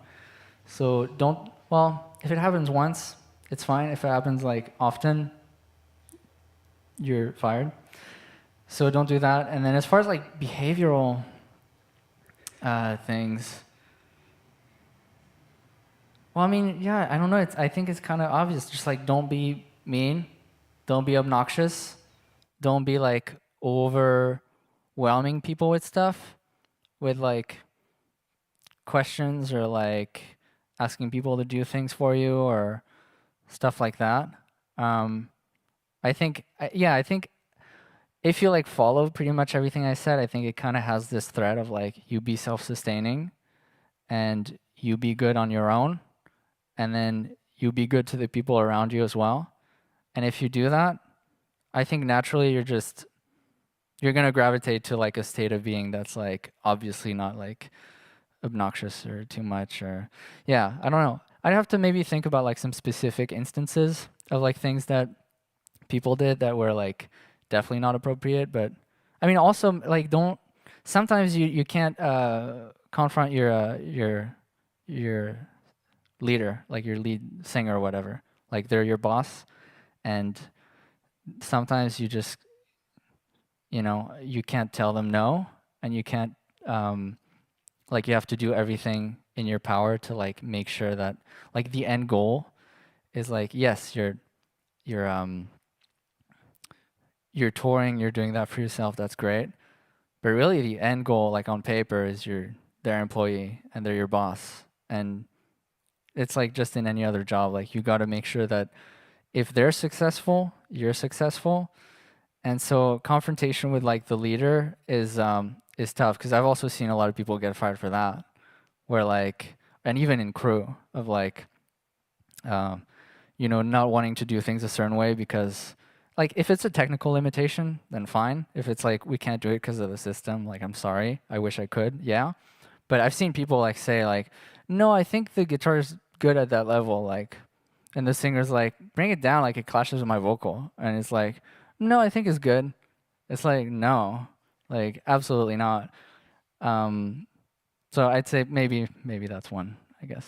So if it happens once, it's fine. If it happens like often, you're fired. So don't do that. And then as far as like behavioral things, well, I mean, yeah, I don't know. I think it's kind of obvious. Just like don't be mean, don't be obnoxious, don't be like overwhelming people with stuff, with like questions or like asking people to do things for you or stuff like that. I think if you like follow pretty much everything I said, I think it kind of has this thread of like you be self-sustaining and you be good on your own and then you be good to the people around you as well. And if you do that, I think naturally you're going to gravitate to like a state of being that's like obviously not like obnoxious or too much or yeah, I don't know. I'd have to maybe think about like some specific instances of like things that people did that were like definitely not appropriate, but I mean also like don't sometimes you can't confront your leader, like your lead singer or whatever. Like they're your boss and sometimes you just you can't tell them no and you can't like you have to do everything in your power to like make sure that like the end goal is like yes you're touring, you're doing that for yourself, that's great. But really the end goal, like on paper, is you're their employee and they're your boss. And it's like just in any other job. Like you got to make sure that if they're successful, you're successful. And so confrontation with like the leader is tough because I've also seen a lot of people get fired for that. Where like, and even in crew of like, um, not wanting to do things a certain way because, like, if it's a technical limitation, then fine. If it's like we can't do it because of the system, like I'm sorry, I wish I could. Yeah, but I've seen people like say like, no, I think the guitar's good at that level, like, and the singer's like, bring it down, like it clashes with my vocal, and it's like, no, I think it's good. It's like no, like absolutely not. Um, so I'd say maybe that's one, I guess.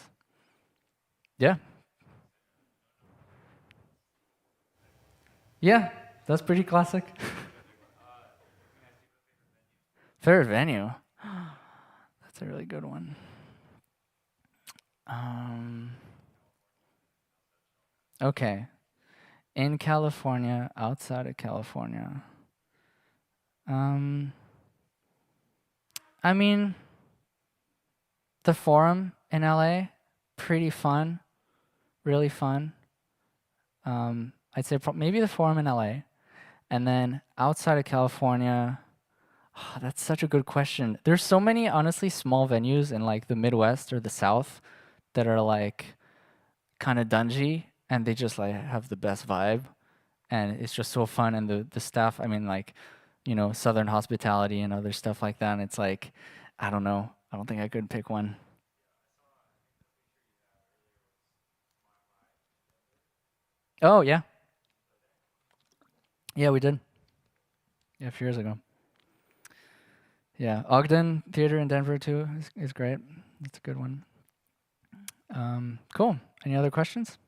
Yeah, yeah, that's pretty classic. Favorite venue. That's a really good one. Um, okay. In California, outside of California. Um, I mean, the Forum in LA, pretty fun, really fun. I'd say maybe the Forum in LA. And then outside of California, that's such a good question. There's so many, honestly, small venues in like the Midwest or the South that are like kind of dungy and they just like have the best vibe. And it's just so fun. And the staff, I mean, like, Southern hospitality and other stuff like that. And it's like, I don't know. I don't think I could pick one. Oh, yeah. Yeah, we did. Yeah, a few years ago. Yeah. Ogden Theater in Denver, too, is great. That's a good one. Cool. Any other questions?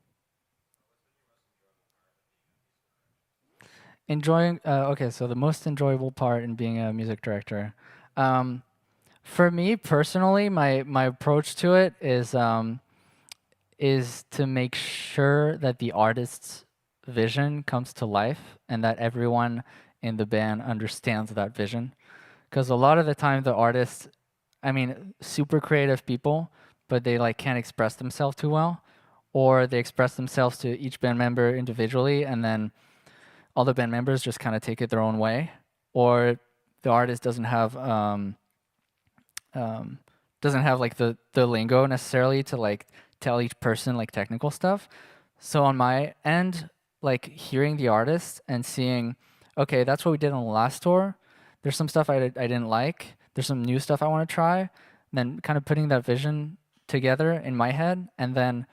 Okay, so the most enjoyable part in being a music director. Um, for me personally, my approach to it is to make sure that the artist's vision comes to life and that everyone in the band understands that vision. Because a lot of the time, the artists, I mean, super creative people, but they like can't express themselves too well, or they express themselves to each band member individually, and then all the band members just kind of take it their own way, or the artist um, doesn't have like the lingo necessarily to like tell each person like technical stuff. So on my end, like hearing the artist and seeing, okay, that's what we did on the last tour. There's some stuff I didn't like. There's some new stuff I want to try. Then kind of putting that vision together in my head, and then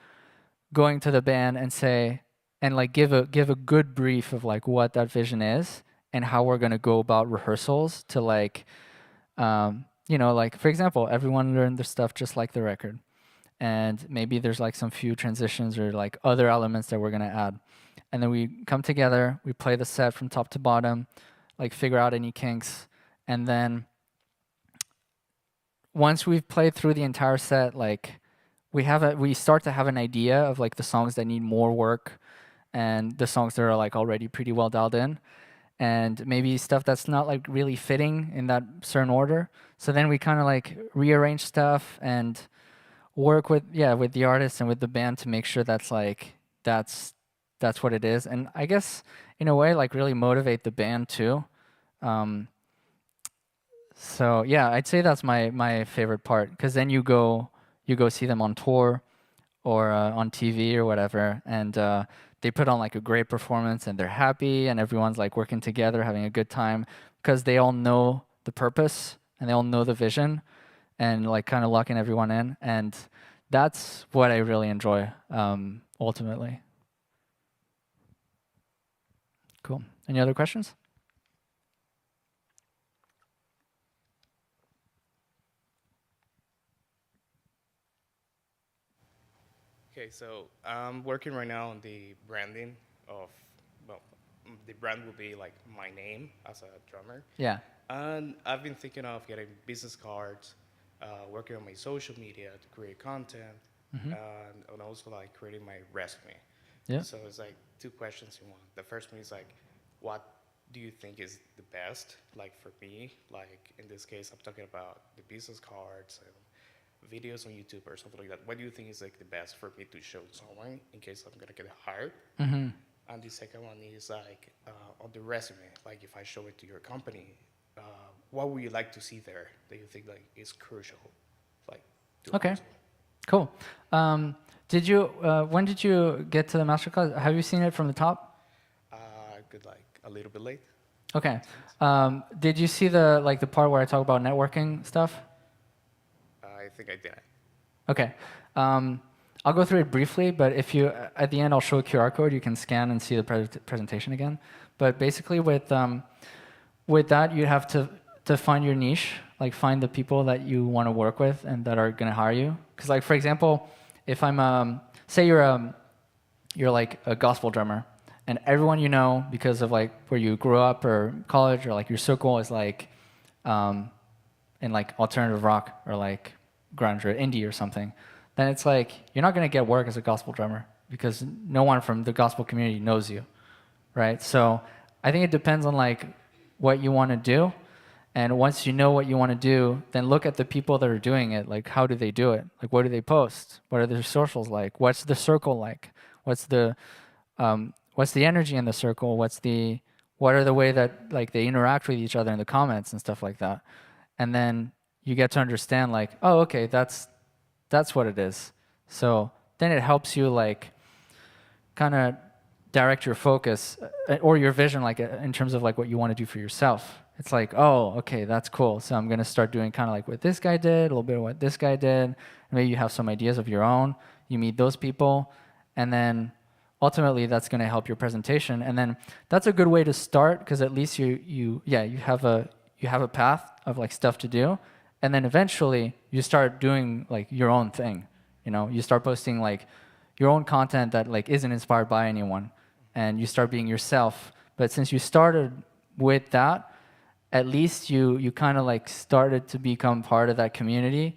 going to the band and say, and like give a good brief of like what that vision is and how we're gonna go about rehearsals to like like for example, everyone learned the stuff just like the record, and maybe there's like some few transitions or like other elements that we're gonna add, and then we come together, we play the set from top to bottom, like figure out any kinks, and then once we've played through the entire set, like we start to have an idea of like the songs that need more work and the songs that are like already pretty well dialed in, and maybe stuff that's not like really fitting in that certain order. So then we kind of like rearrange stuff and work with the artist and with the band to make sure that's that's what it is. And I guess in a way like really motivate the band too. Um, so yeah, I'd say that's my favorite part, because then you go see them on tour or on TV or whatever, and they put on like a great performance, and they're happy, and everyone's like working together, having a good time, because they all know the purpose and they all know the vision, and like kind of locking everyone in, and that's what I really enjoy ultimately. Cool. Any other questions? Okay, so I'm working right now on the branding of, well, the brand will be like my name as a drummer. Yeah. And I've been thinking of getting business cards, working on my social media to create content, and also like creating my resume. Yeah. So it's like two questions in one. The first one is like, what do you think is the best? Like for me, like in this case, I'm talking about the business cards videos on YouTube or something like that. What do you think is like the best for me to show someone in case I'm gonna get hired? And the second one is like on the resume. Like if I show it to your company, what would you like to see there that you think like is crucial? Like to a Okay, person? cool. Did you? When did you get to the masterclass? Have you seen it from the top? Good, like a little bit late. Okay. Did you see the part where I talk about networking stuff? I think I did. Okay. I'll go through it briefly, but if you at the end I'll show a QR code you can scan and see the presentation again. But basically with that you have to find your niche, like find the people that you want to work with and that are going to hire you. Because like for example, if I'm say you're like a gospel drummer, and everyone you know because of like where you grew up or college or like your circle is like in like alternative rock or like grunge or indie or something, then it's like you're not going to get work as a gospel drummer because no one from the gospel community knows you, right? So I think it depends on like what you want to do. And once you know what you want to do, then look at the people that are doing it. Like, how do they do it? Like, what do they post? What are their socials like? What's the circle like? What's the energy in the circle? What are the way that like they interact with each other in the comments and stuff like that? And then you get to understand like, oh, okay, that's what it is. So then it helps you like kind of direct your focus or your vision like in terms of like what you want to do for yourself. It's like, oh, okay, that's cool. So I'm going to start doing kind of like what this guy did, a little bit of what this guy did. Maybe you have some ideas of your own. You meet those people, and then ultimately that's going to help your presentation. And then that's a good way to start because at least you have a path of like stuff to do, and then eventually you start doing like your own thing. You know, you start posting like your own content that like isn't inspired by anyone, and you start being yourself. But since you started with that, at least you kind of like started to become part of that community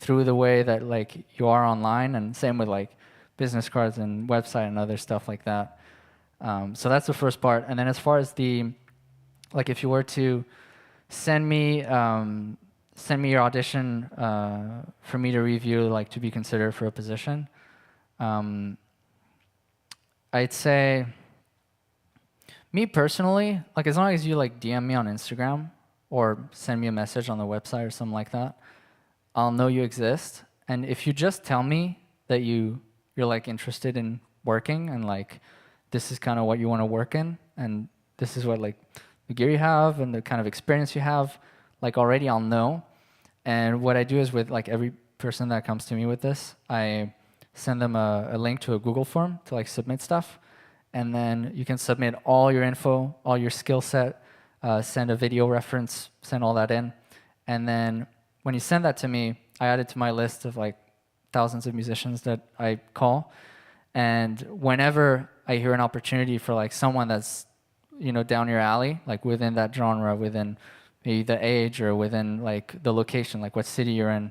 through the way that like you are online, and same with like business cards and website and other stuff like that. So that's the first part. And then as far as like if you were to send me your audition for me to review, like to be considered for a position, I'd say, me personally, like as long as you like DM me on Instagram or send me a message on the website or something like that, I'll know you exist. And if you just tell me that you're like interested in working and like this is kind of what you want to work in and this is what like the gear you have and the kind of experience you have, like already I'll know. And what I do is with like every person that comes to me with this, I send them a link to a Google form to like submit stuff. And then you can submit all your info, all your skill set, send a video reference, send all that in. And then when you send that to me, I add it to my list of like thousands of musicians that I call. And whenever I hear an opportunity for like someone that's, you know, down your alley, like within that genre, within maybe the age or within like the location, like what city you're in,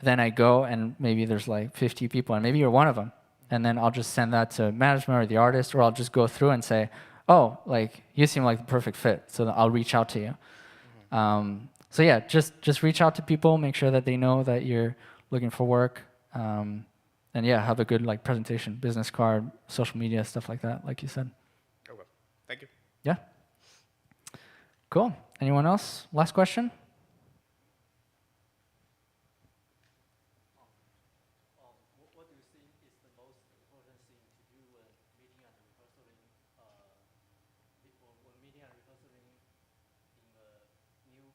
then I go and maybe there's like 50 people and maybe you're one of them. And then I'll just send that to management or the artist, or I'll just go through and say, oh, like you seem like the perfect fit. So I'll reach out to you. So yeah, just reach out to people, make sure that they know that you're looking for work. And yeah, have a good like presentation, business card, social media, stuff like that, like you said. Okay, thank you. Yeah. Cool. Anyone else? Last question? What do you think is the most important thing to do when meeting and rehearsing, when meeting and rehearsing in a new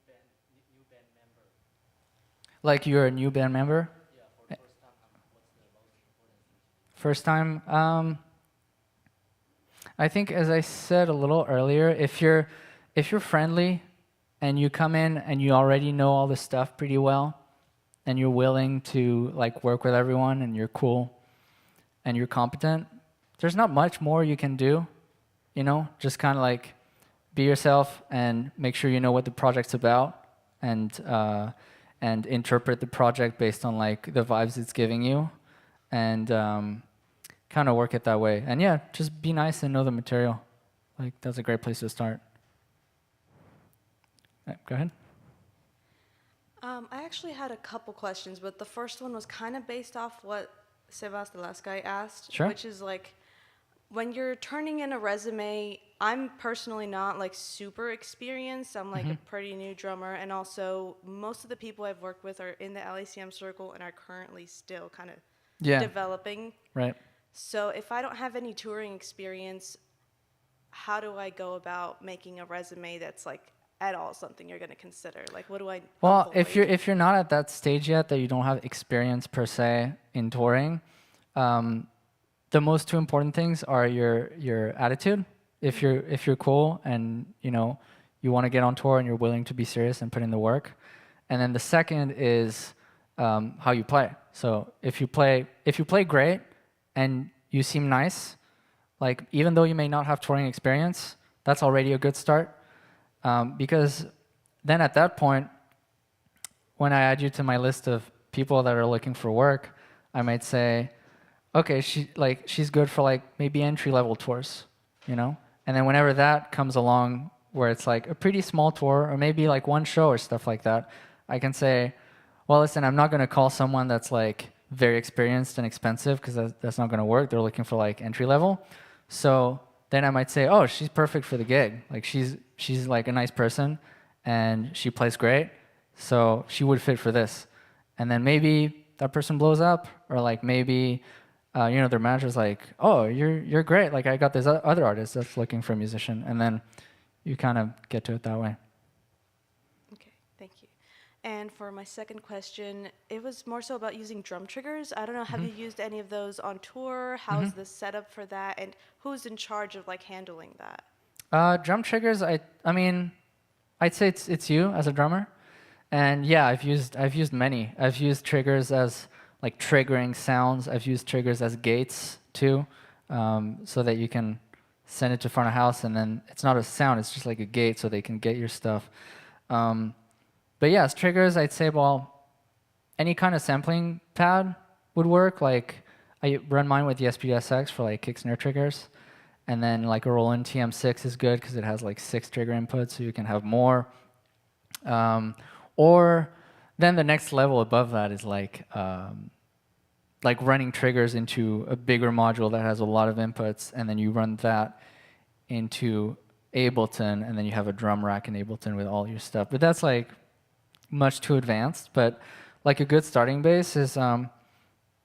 band member? Like you're a new band member? Yeah, for the first time, what's the most important thing? First time? I think, as I said a little earlier, if you're friendly and you come in and you already know all the stuff pretty well, and you're willing to like work with everyone, and you're cool, and you're competent, there's not much more you can do. You know, just kind of like be yourself and make sure you know what the project's about, and interpret the project based on like the vibes it's giving you, and kind of work it that way. And yeah, just be nice and know the material. Like that's a great place to start. Go ahead. I actually had a couple questions, but the first one was kind of based off what Sebas, the last guy, asked, Sure. which is like, when you're turning in a resume, I'm personally not like super experienced. I'm like a pretty new drummer, and also most of the people I've worked with are in the LACM circle and are currently still kind of Yeah. developing. Right. So if I don't have any touring experience, how do I go about making a resume that's like at all something you're going to consider? Like, what do I Well, avoid? if you're not at that stage yet, that you don't have experience per se in touring, the most two important things are your attitude. If you're cool and you want to get on tour and you're willing to be serious and put in the work, and then the second is how you play. So if you play great and you seem nice, like even though you may not have touring experience, that's already a good start. Because then at that point, when I add you to my list of people that are looking for work, I might say, okay, she's good for like maybe entry-level tours, And then whenever that comes along, where it's like a pretty small tour or maybe like one show or stuff like that, I can say, well, listen, I'm not going to call someone that's like very experienced and expensive because that's not going to work. They're looking for like entry level. So then I might say, oh, she's perfect for the gig. Like she's like a nice person and she plays great. So she would fit for this. And then maybe that person blows up, or like maybe their manager's like, oh, you're great. Like I got this other artist that's looking for a musician, and then you kind of get to it that way. Okay, thank you. And for my second question, it was more so about using drum triggers. I don't know, have you used any of those on tour? How's the setup for that? And who's in charge of like handling that? Drum triggers, I mean, I'd say it's you as a drummer. And yeah, I've used many. I've used triggers as like triggering sounds. I've used triggers as gates too, so that you can send it to front of house, and then it's not a sound, it's just like a gate so they can get your stuff. But yeah, as triggers, I'd say, well, any kind of sampling pad would work. Like I run mine with the SPSX for like kick snare triggers, and then like a Roland TM6 is good because it has like 6 trigger inputs, so you can have more. Or then the next level above that is like running triggers into a bigger module that has a lot of inputs, and then you run that into Ableton, and then you have a drum rack in Ableton with all your stuff. But that's like much too advanced. But like a good starting base is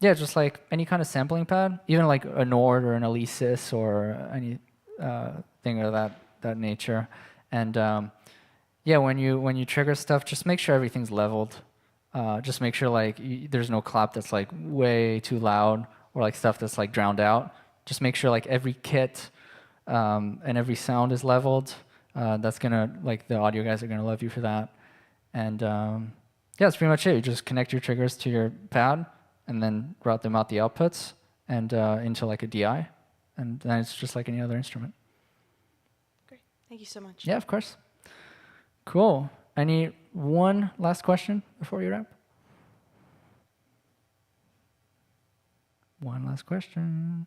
just like any kind of sampling pad, even like a Nord or an Alesis or any thing of that nature. And yeah, when you trigger stuff, just make sure everything's leveled. Just make sure like there's no clap that's like way too loud, or like stuff that's like drowned out. Just make sure like every kit and every sound is leveled. That's gonna, like, the audio guys are gonna love you for that. And yeah, that's pretty much it. You just connect your triggers to your pad and then route them out the outputs and into like a DI, and then it's just like any other instrument. Great, thank you so much. Yeah, of course. Cool. Any one last question before we wrap? One last question.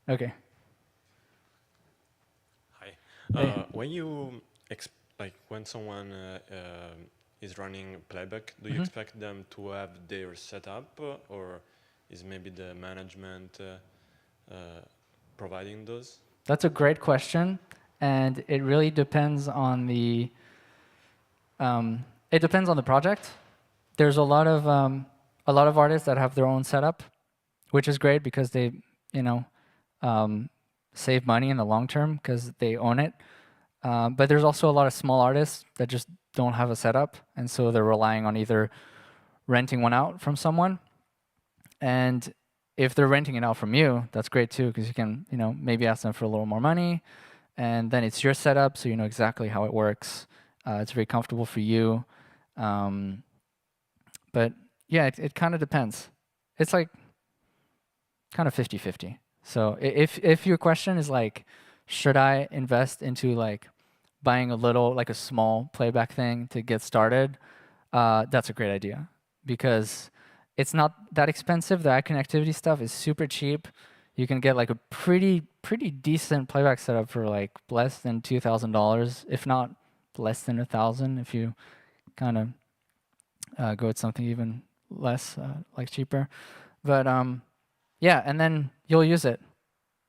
Okay. Hi. Hey. When you when someone is running playback, do you expect them to have their setup, or is maybe the management providing those? That's a great question, and it really depends on the. It depends on the project. There's a lot of artists that have their own setup, which is great because they, save money in the long term because they own it. But there's also a lot of small artists that just don't have a setup, and so they're relying on either renting one out from someone. And if they're renting it out from you, that's great too, because you can, maybe ask them for a little more money, and then it's your setup, so you know exactly how it works. It's very comfortable for you. But yeah, it kind of depends. It's like kind of 50-50. So if your question is like, should I invest into like buying a small playback thing to get started, that's a great idea, because it's not that expensive. The iConnectivity stuff is super cheap. You can get like a pretty decent playback setup for like less than $2,000, if not less than $1,000, if you kind of go with something even less, like cheaper. But yeah, and then you'll use it.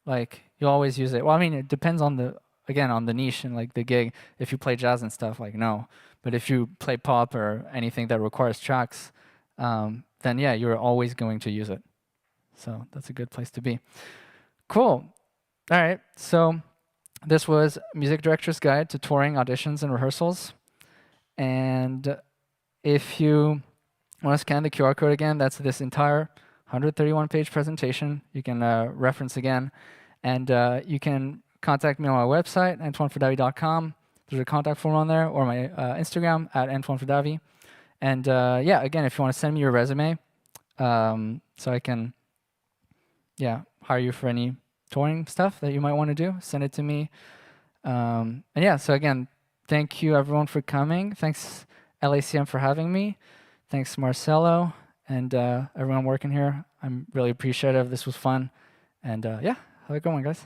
Like you'll always use it. Well, I mean, it depends on the niche and like the gig. If you play jazz and stuff, like no. But if you play pop or anything that requires tracks, then yeah, you're always going to use it. So that's a good place to be. Cool. All right. So this was Music Director's Guide to Touring, Auditions, and Rehearsals. And if you want to scan the QR code again, that's this entire 131-page presentation. You can reference again. And you can contact me on my website, AntoineFadavi.com. There's a contact form on there, or my Instagram at AntoineFadavi. And yeah, again, if you want to send me your resume, so I can, yeah, hire you for any touring stuff that you might want to do, send it to me. And yeah, so again, thank you everyone for coming. Thanks LACM for having me. Thanks Marcelo and everyone working here. I'm really appreciative. This was fun. And yeah, have a good one, guys.